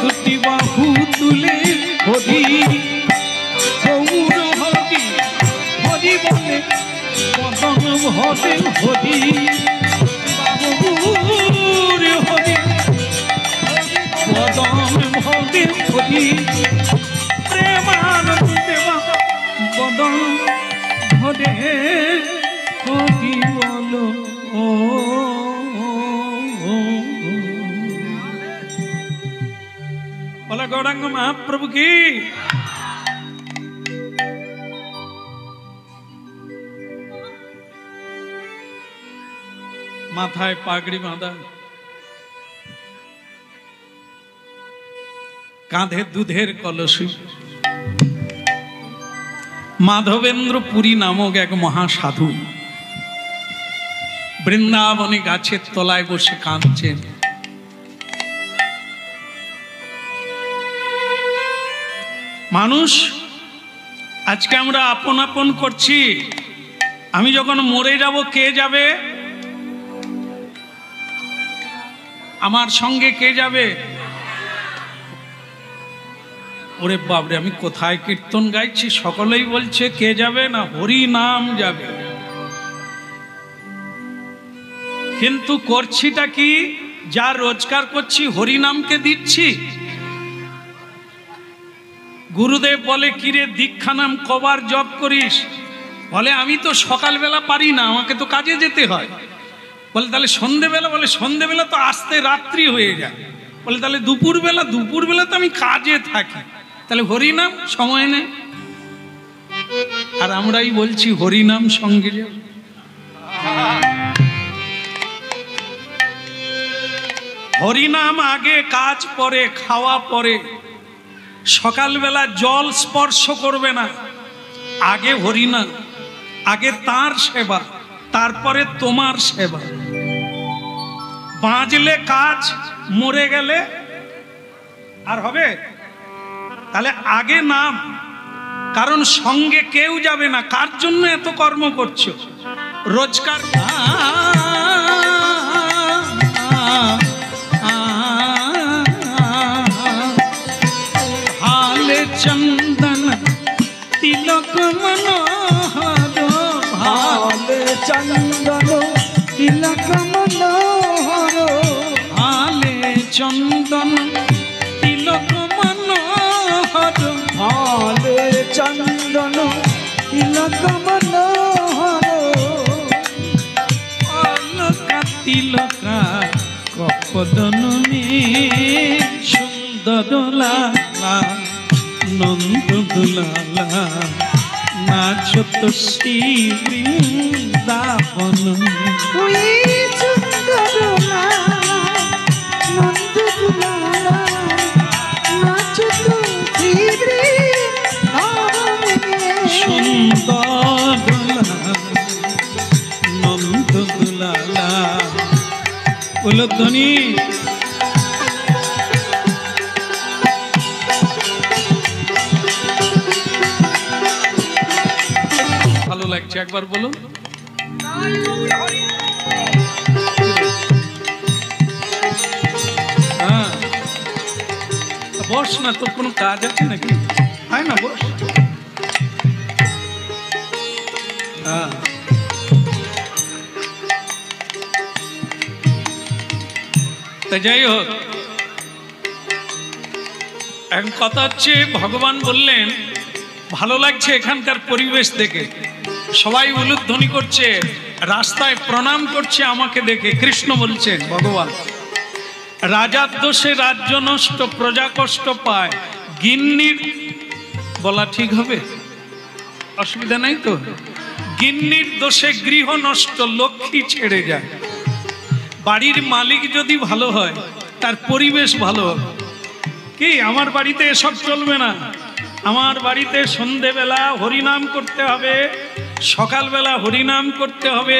দুটি বাহু তুলে হরি গৌর হরি হরি বলে বদন ভরে হরি গৌর হরি বদন ভরে হরি প্রেমানন্দে বদন ভরে হরি বলো বলা গৌরাঙ্গ মহাপ্রভু কি মাথায় পাগড়ি বাঁধা, কাঁধে দুধের কলসি, মাধবেন্দ্র পুরী নামক এক মহাসাধু বৃন্দাবনে গাছের তলায় বসে কাঁদছেন। মানুষ আজকে আমরা আপন আপন করছি, আমি যখন মরে যাব কে যাবে? আমার সঙ্গে কে যাবে? ওরে বাবরে, আমি কোথায় কীর্তন গাইছি, সকলেই বলছে কে যাবে না, হরি নাম যাবে। কিন্তু করছিটা কি? যা রোজগার করছি হরি নামকে দিচ্ছি। গুরুদেব বলে কিরে দীক্ষা নাম কবার জপ করিস? বলে আমি তো সকালবেলা পারি না, আমাকে তো কাজে যেতে হয়। বলে তাহলে সন্ধেবেলা? বলে সন্ধেবেলা তো আসতে রাত্রি হয়ে যায়। বলে তাহলে দুপুরবেলা? দুপুরবেলা তো আমি কাজে থাকি। তাহলে হরিনাম সময় নেই। আর আমরাই বলছি হরিনাম সঙ্গে যাব। হরিনাম আগে, কাজ পরে, খাওয়া পরে। সকালবেলা জল স্পর্শ করবে না, আগে হরিনাম, আগে তার সেবা, তারপরে তোমার সেবা। বাঁচলে কাজ, মরে গেলে আর হবে? তাহলে আগে নাম, কারণ সঙ্গে কেউ যাবে না। কার জন্য এত কর্ম করছো? রোজগার। হালে চন্দন তিলক মনোহর, হালে চন্দন তিলক মনোহর, হালে চন্দন তিলক মনোহর, হালে চন্দন তিলক মনোহর, অলকা তিলকা কপদন মে সুন্দর লালা নন্দ দুলালা নাচত শ্রী বৃন্দাবন। ওই সুন্দর লালা নন্দ দুলালা নাচত শ্রী বৃন্দাবনে। সুন্দর নন্দ দুলালা উলধ্বনি। ভালো লাগছে, একবার বলুন। হ্যাঁ, বস না, তোর কোনো কাজ আছে নাকি? হয় না, বস। হ্যাঁ, তা যাই হোক, এখন কথা হচ্ছে ভগবান বললেন ভালো লাগছে এখানকার পরিবেশ দেখে, সবাই উলুধ্বনি করছে, রাস্তায় প্রণাম করছে আমাকে দেখে। কৃষ্ণ বলছেন, ভগবান, রাজার দোষে রাজ্য নষ্ট, প্রজা কষ্ট পায়, গিন্নির বলা ঠিক হবে? অসুবিধা নাই তো? গিন্নির দোষে গৃহ নষ্ট, লক্ষ্মী ছেড়ে যায়। বাড়ির মালিক যদি ভালো হয়, তার পরিবেশ ভালো হবে। কি আমার বাড়িতে এসব চলবে না, আমার বাড়িতে সন্ধেবেলা হরিনাম করতে হবে, সকালবেলা হরিনাম করতে হবে,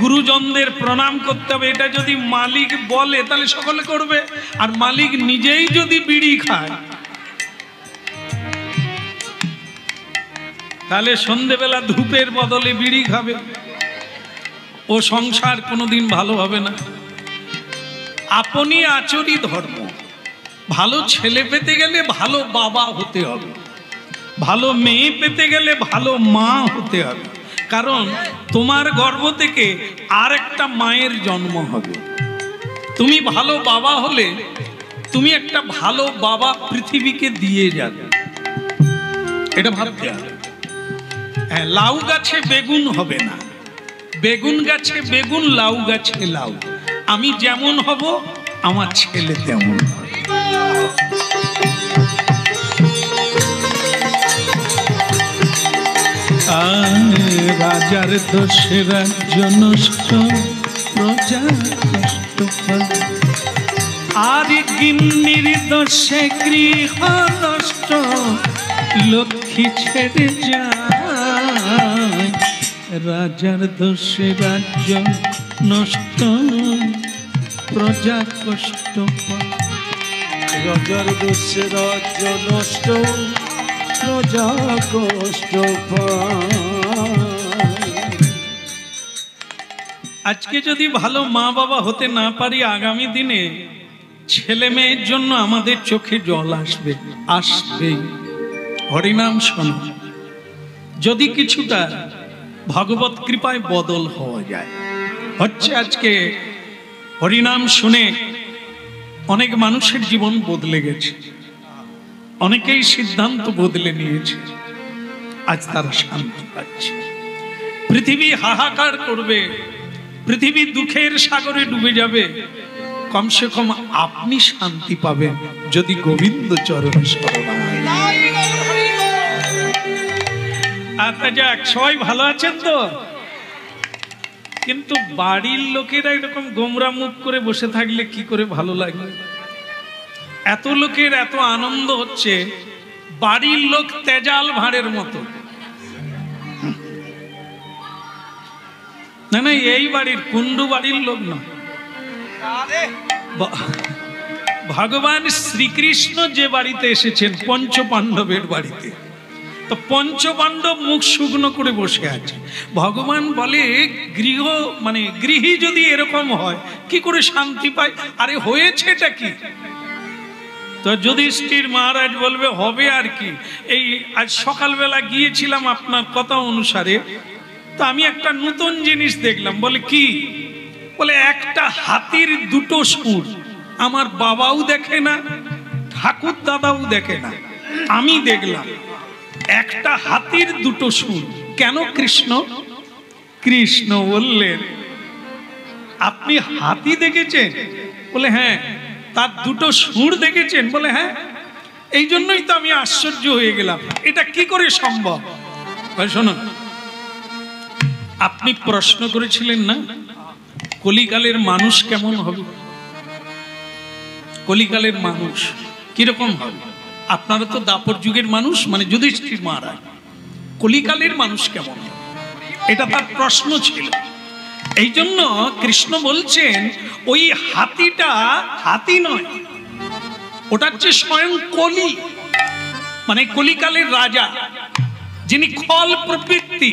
গুরুজনদের প্রণাম করতে হবে, এটা যদি মালিক বলে তাহলে সকলে করবে। আর মালিক নিজেই যদি বিড়ি খায় তাহলে সন্ধেবেলা ধূপের বদলে বিড়ি খাবে, ও সংসার কোনোদিন ভালো হবে না। আপনি আচরি ধর্ম। ভালো ছেলে পেতে গেলে ভালো বাবা হতে হবে, ভালো মেয়ে পেতে গেলে ভালো মা হতে হবে, কারণ তোমার গর্ভ থেকে আর একটা মায়ের জন্ম হবে। তুমি ভালো বাবা হলে তুমি একটা ভালো বাবা পৃথিবীকে দিয়ে যাবে, এটা ভাবতে হবে। হ্যাঁ, লাউ গাছে বেগুন হবে না, বেগুন গাছে বেগুন, লাউ গাছে লাউ। আমি যেমন হব আমার ছেলে তেমন হবে। রাজার দোষে রাজ্য নষ্ট, প্রজা কষ্ট পায়, আর গিন্নির দোষে গৃহ নষ্ট, লক্ষ্মী ছেড়ে যায়। রাজার দোষে রাজ্য নষ্ট, প্রজা কষ্ট পায়। রাজার দোষে রাজ্য নষ্ট, প্রজা কষ্ট পায়। আজকে যদি ভালো মা বাবা হতে না পারি, আগামী দিনে ছেলে মেয়ের জন্য আমাদের চোখে জল আসবে, আসবেই। হরিনাম শোনো, যদি কিছুটা ভগবত কৃপায় বদল হওয়া যায়। হচ্ছে আজকে হরিনাম শুনে অনেক মানুষের জীবন বদলে গেছে, অনেকেই সিদ্ধান্ত বদলে নিয়েছে, আজ তারা শান্তি পাচ্ছে। পৃথিবী হাহাকার করবে, পৃথিবী দুঃখের সাগরে ডুবে যাবে, কমসে কম আপনি শান্তি পাবেন যদি গোবিন্দ চরণে শরণ হয়। আচ্ছা যাক, সবাই ভালো আছেন তো? কিন্তু বাড়ির লোকেরা এরকম গোমরা মুখ করে বসে থাকলে কি করে ভালো লাগবে? এত লোকের এত আনন্দ হচ্ছে, বাড়ির লোক তেজাল ভাঁড়ের মতো। না না, এই বাড়ির কুন্ডু বাড়ির লোক না, ভগবান শ্রীকৃষ্ণ যে বাড়িতে এসেছেন, পঞ্চ পাণ্ডবের বাড়িতে, তো পঞ্চ পাণ্ডব মুখ শুকনো করে বসে আছে। ভগবান বলে গৃহ মানে গৃহী যদি এরকম হয় কি করে শান্তি পায়? আরে হয়েছেটা কি? তো যুধিষ্ঠির মহারাজ বলবে হবে আর কি। এই আজ সকালবেলা গিয়েছিলাম আপনার কথা অনুসারে, তো আমি একটা নতুন জিনিস দেখলাম। বলে কি? বলে একটা হাতির দুটো সুর। আমার বাবাও দেখে না, ঠাকুর দাদাও দেখে না, আমি দেখলাম একটা হাতির দুটো সুর। কেন কৃষ্ণ? কৃষ্ণ বললেন আপনি হাতি দেখেছেন? বলে হ্যাঁ। তার দুটো সুর দেখেছেন? বলে হ্যাঁ। এই জন্যই তো আমি আশ্চর্য হয়ে গেলাম, এটা কি করে সম্ভব? শোনুন, আপনি প্রশ্ন করেছিলেন না কলিকালের মানুষ কেমন হবে, কলিকালের মানুষ কিরকম হবে? আপনারা তো দাপর যুগের মানুষ, মানে যুধিষ্ঠির মহারাজ, কলিকালের মানুষ কেমন হবে এটা তার প্রশ্ন ছিল। এই জন্য কৃষ্ণ বলছেন ওই হাতিটা হাতি নয়, ওটা হচ্ছে স্বয়ং কলি, মানে কলিকালের রাজা, যিনি খল প্রবৃত্তি,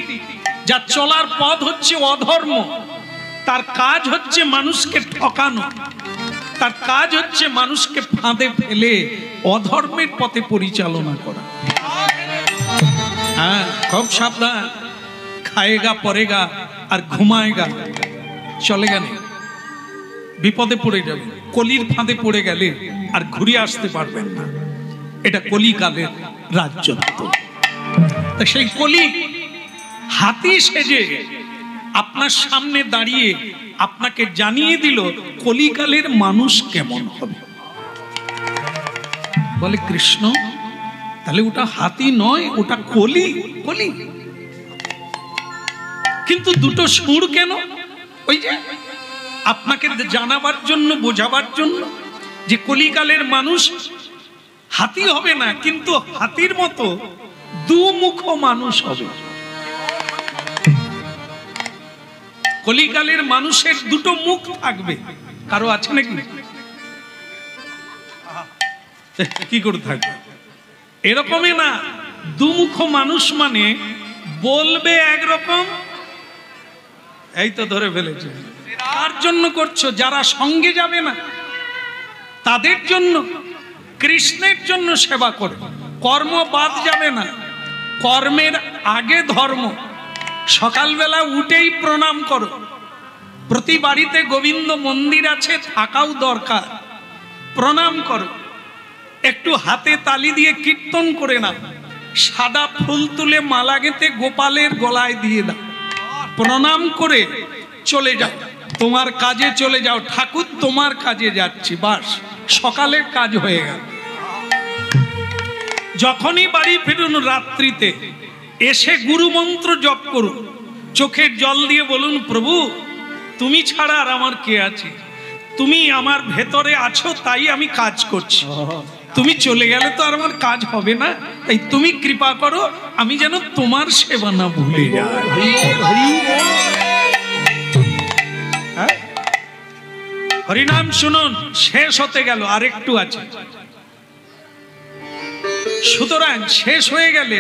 যার চলার পথ হচ্ছে অধর্ম, তার কাজ হচ্ছে মানুষকে ঠকানো, তার কাজ হচ্ছে মানুষকে ফাঁদে ফেলে অধর্মের পথে পরিচালনা করা। হ্যাঁ, খুব সাবধান, খায়েগা পরেগা আর ঘুমায়েগা, চলে গেলে বিপদে পড়ে যাবে। কলির ফাঁদে পড়ে গেলে আর ঘুরে আসতে পারবেন না, এটা কলিকালের রাজত্ব। তা সেই কলি হাতি সেজে আপনার সামনে দাঁড়িয়ে আপনাকে জানিয়ে দিল কলিকালের মানুষ কেমন হবে। বলে কৃষ্ণ তাহলে ওটা হাতি নয়, ওটা কলি। কলি কিন্তু দুটো সুর কেন? ওই যে আপনাকে জানাবার জন্য, বোঝাবার জন্য যে কলিকালের মানুষ হাতি হবে না, কিন্তু হাতির মতো দুমুখ মানুষ হবে। কলিকালের মানুষের দুটো মুখ থাকবে, কারো আছে নাকি? কি করে থাকবে? এরকমই না, দুমুখ মানুষ মানে বলবে একরকম, এই তো ধরে ফেলেছে। কার জন্য করছো? যারা সঙ্গে যাবে না তাদের জন্য, কৃষ্ণের জন্য সেবা করো। কর্ম বাদ যাবে না, কর্মের আগে ধর্ম। সকালবেলা উঠেই প্রণাম করো। প্রতি বাড়িতে গোবিন্দ মন্দির আছে, থাকাও দরকার। প্রণাম করো, একটু হাতে তালি দিয়ে কীর্তন করে নাও। সাদা ফুল তুলে মালা গেঁথে গোপালের গলায় দিয়ে দাও। প্রণাম করে চলে যাও, তোমার কাজে চলে যাও। ঠাকুর তোমার কাজে যাচ্ছি, বাস সকালের কাজ হয়ে গেল। যখনই বাড়ি ফিরুন রাত্রিতে, এসে গুরু মন্ত্র জপ করুন। চোখের জল দিয়ে বলুন, প্রভু তুমি ছাড়া আর আমার কে আছে? তুমি আমার ভেতরে আছো, তাই আমি কাজ করছি। তুমি চলে গেলে তো আর আমার কাজ হবে না, তাই তুমি কৃপা করো আমি যেন তোমার সেবা না ভুলে যাই। হরিনাম শুনুন, শেষ হতে গেল, আরেকটু আছে। সুতরাং শেষ হয়ে গেলে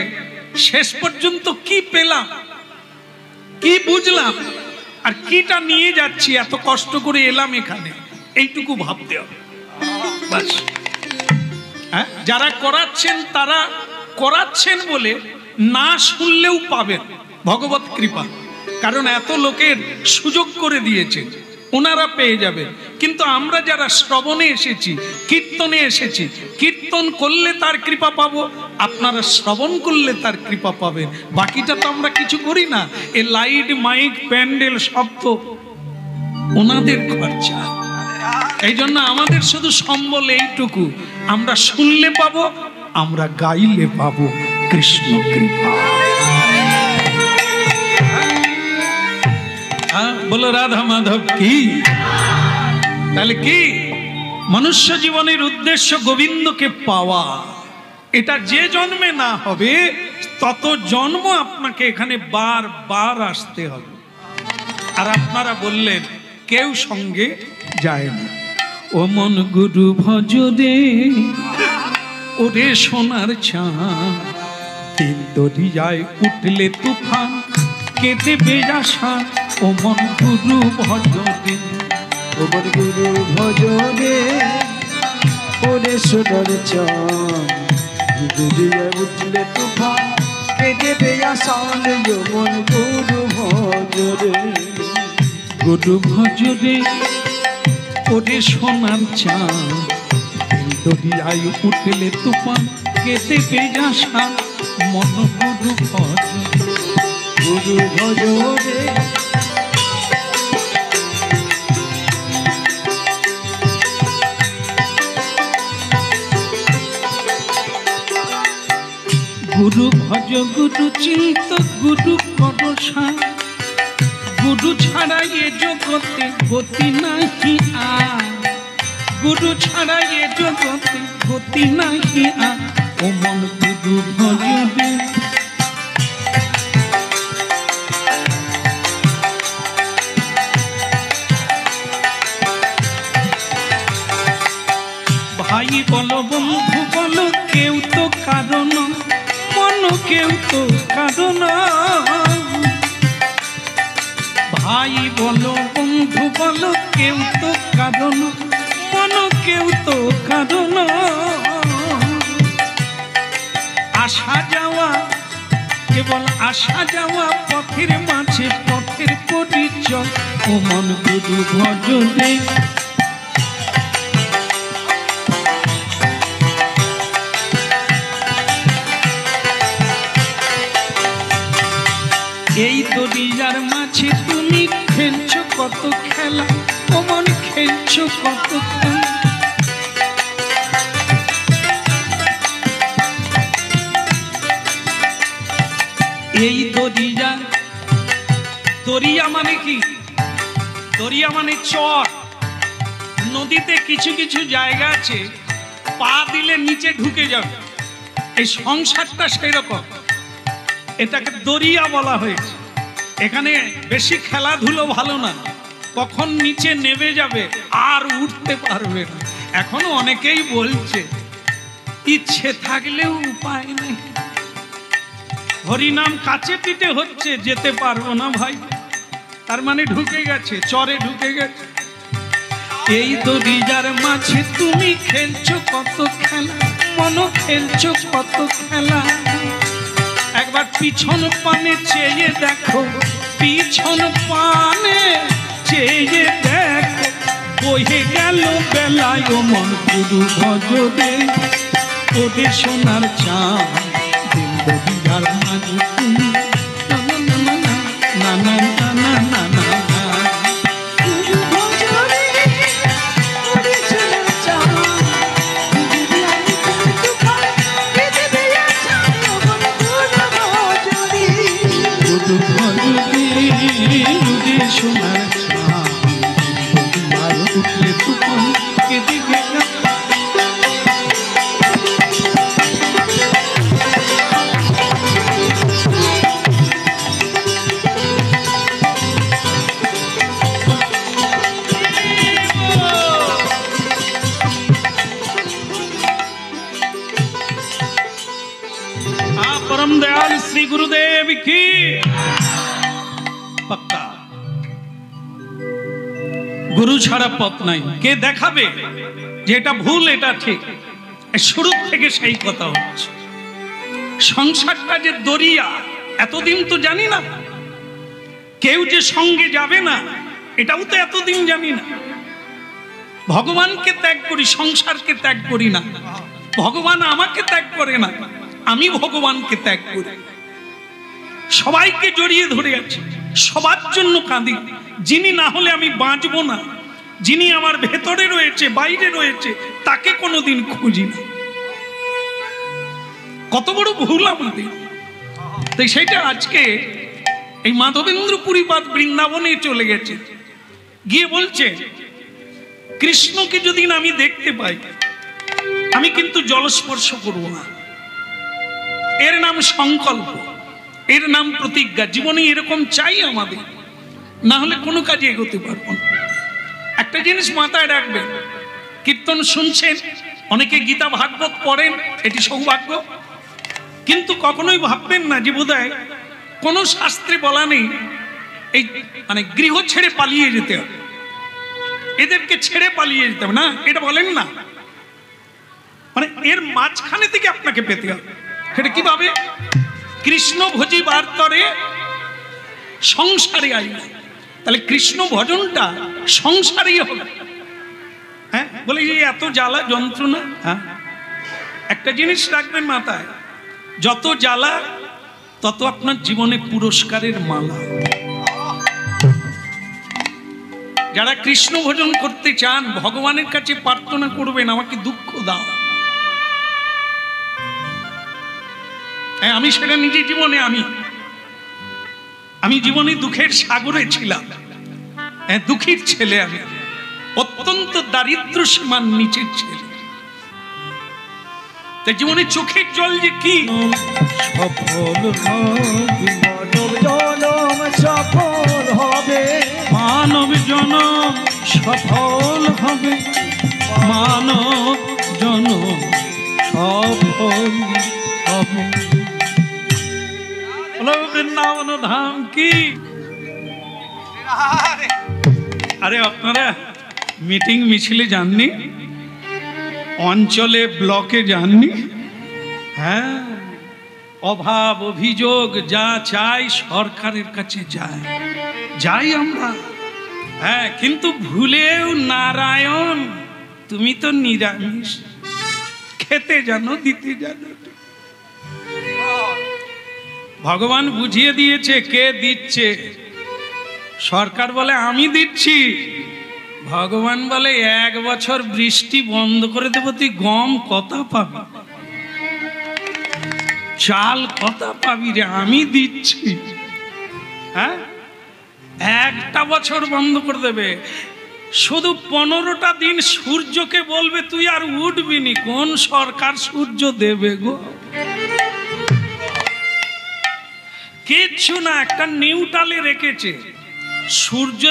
শেষ পর্যন্ত কি পেলাম, কি বুঝলাম, আর কিটা নিয়ে যাচ্ছি, এত কষ্ট করে এলাম এখানে, এইটুকু ভাবতে হবে। বাস। যারা করাচ্ছেন তারা করাচ্ছেন বলে না শুনলেও পাবেন ভগবত কৃপা, কারণ এত লোকের সুযোগ করে দিয়েছে, ওনারা পেয়ে যাবেন। কিন্তু আমরা যারা শ্রবণে এসেছি, কীর্তনে এসেছি, কীর্তন করলে তার কৃপা পাবো, আপনারা শ্রবণ করলে তার কৃপা পাবেন। বাকিটা তো আমরা কিছু করি না। এ লাইট, মাইক, প্যান্ডেল সব তো ওনাদের খরচা। এই জন্য আমাদের শুধু সম্বল এইটুকু, আমরা শুনলে পাবো, আমরা গাইলে পাবো কৃষ্ণ কৃপা। বলো রাধা মাধব কি? তাহলে কি মনুষ্য জীবনের উদ্দেশ্য? গোবিন্দকে পাওয়া। এটা যে জন্মে না হবে, তত জন্ম আপনাকে এখানে বারবার আসতে হবে। আর আপনারা বললেন কেউ সঙ্গে যায় না। ও মন গুরু ভজরে, ওরে সোনার চাঁদ, তিন দরিয়ায় উঠলে তুফান, কেটে বেজাসা। ও মন গুরু ভজরে, ও মন গুরু ভজরে, ওরে সোনার চাঁদ, দরিয়ায় উঠলে তুফান, কেটে বেজাসান। ও মন গুরু ভজরে, গুরু ভজরে, ওরে সোনার চাঁদ, দরিয়ায় উঠলে তুফান, কেটে বেজাসা। মন গুরু ভজরে, গুরু ভজরে, গুরু ভজ গুরু চিন্ত, গুরু করসা। গুরু ছাড়া এ জগতে গতি নাহি আর, গুরু ছাড়া এ জগতে গতি নাহি আর। ও মন গুরু ভজরে, ভাই বলো বন্ধু বলো, কেউ তো কারণ, মন কেউ তো কারণ। ভাই বলো বন্ধু বলো, কেউ তো কারণ, মন কেউ তো কারণ। আসা যাওয়া, কেবল আসা যাওয়া, পথের মাঝে পথের পরিচয়। ও মন গুরু ভজরে, এই দরিয়ার মাঝে তুমি খেলছো কত খেলা। ও মন খেলছো কত খেলা। এই দরিয়া, দরিয়া মানে কি? দরিয়া মানে চর। নদীতে কিছু কিছু জায়গা আছে পা দিলে নিচে ঢুকে যাবে, এই সংসারটা সেই রকম। এটাকে দরিয়া বলা হয়েছে। এখানে বেশি খেলাধুলো ভালো না, কখন নিচে নেমে যাবে আর উঠতে পারবে না। এখনো অনেকেই বলছে ইচ্ছে থাকলেও উপায় নেই, হরিনাম কাছে পিঠে হচ্ছে, যেতে পারবো না ভাই। তার মানে ঢুকে গেছে, চরে ঢুকে গেছে। এই দরিয়ার মাঝে তুমি খেলছো কত খেলা, মন খেলছো কত খেলা। একবার পিছন পানে চেয়ে দেখো, পিছন পানে চেয়ে দেখো, বহে গেল বেলায় ও মন গুরু ভজরে, ওদের সোনার চাঁদ দিল দরিয়ার মাঝে তুমি, না না না না না না না না না। परम दयाल श्री गुरुदेव की। पक्का गुरु छाड़ा पथ नहीं, के देखाबे যে এটা ভুল এটা ঠিক। শুরু থেকে সেই কথা হচ্ছে, সংসারটা যে দরিয়া এতদিন তো জানি না, কেউ যে সঙ্গে যাবে না এটাও তো এতদিন জানি না। ভগবানকে ত্যাগ করি, সংসারকে ত্যাগ করি না। ভগবান আমাকে ত্যাগ করে না, আমি ভগবানকে ত্যাগ করি। সবাইকে জড়িয়ে ধরে আছি, সবার জন্য কাঁদি। যিনি না হলে আমি বাঁচবো না, যিনি আমার ভেতরে রয়েছে বাইরে রয়েছে তাকে কোনোদিন খুঁজি না। কত বড় ভুল আমাদের। তাই সেটা আজকে এই মাধবেন্দ্রপুরীপাদ বৃন্দাবনে চলে গেছে, গিয়ে বলছে কৃষ্ণকে যদি না আমি দেখতে পাই আমি কিন্তু জলস্পর্শ করব না। এর নাম সংকল্প, এর নাম প্রতিজ্ঞা। জীবনে এরকম চাই আমাদের, না হলে কোনো কাজে এগোতে পারবো না। একটা জিনিস মাথায় রাখবেন, কীর্তন শুনছেন, অনেকে গীতা ভাগবত পড়েন, এটি সৌভাগ্য। কিন্তু কখনোই ভাববেন না যে বোধহয় কোনো শাস্ত্রে বলা নেই এই মানে গৃহ ছেড়ে পালিয়ে যেতে হবে, এদেরকে ছেড়ে পালিয়ে যেতে হবে না, এটা বলেন না। মানে এর মাঝখানে থেকে আপনাকে পেতে হবে। সেটা কিভাবে? কৃষ্ণ ভজিবার তরে সংসারে আইলা। তাহলে কৃষ্ণ ভজনটা সংসারেই হবে। হ্যাঁ, বলে যে এত জ্বালা যন্ত্রণা। হ্যাঁ, একটা জিনিস রাখবেন মাথায়, যত জ্বালা তত আপনার জীবনে পুরস্কারের মালা। যারা কৃষ্ণ ভজন করতে চান ভগবানের কাছে প্রার্থনা করবেন, আমাকে দুঃখ দাও। আমি সেটা নিজের জীবনে আমি জীবনে দুঃখের সাগরে ছিলাম, দুঃখীর ছেলে, আমি অত্যন্ত দারিদ্র সীমার নিচের ছেলে। তাই জীবনে চোখের জল যে কি সফল হবে মানব জনম, সফল হবে মানব জনম, সফল হবে মানব জনম, সফল হবে। বৃন্দাবন ধাম কি। আরে আপনারা মিটিং মিছিলে যাননি, অঞ্চলে ব্লকে যাননি? হ্যাঁ, অভাব অভিযোগ যা চাই সরকারের কাছে যাই আমরা। হ্যাঁ, কিন্তু ভুলেও নারায়ণ তুমি তো নিরামিষ, খেতে জানো, দিতে জানো। ভগবান বুঝিয়ে দিয়েছে কে দিচ্ছে। সরকার বলে আমি দিচ্ছি, ভগবান বলে 1 বছর বৃষ্টি বন্ধ করে দেবো, তুই গম কথা পাবি, চাল কথা পাবি রে, আমি দিচ্ছি। হ্যাঁ, 1টা বছর বন্ধ করে দেবে, শুধু 15টা দিন সূর্যকে বলবে তুই আর উঠবি নি। কোন সরকার সূর্য দেবে গো? কিচ্ছু না, একটা নিউট্রালে রেখেছে। সূর্য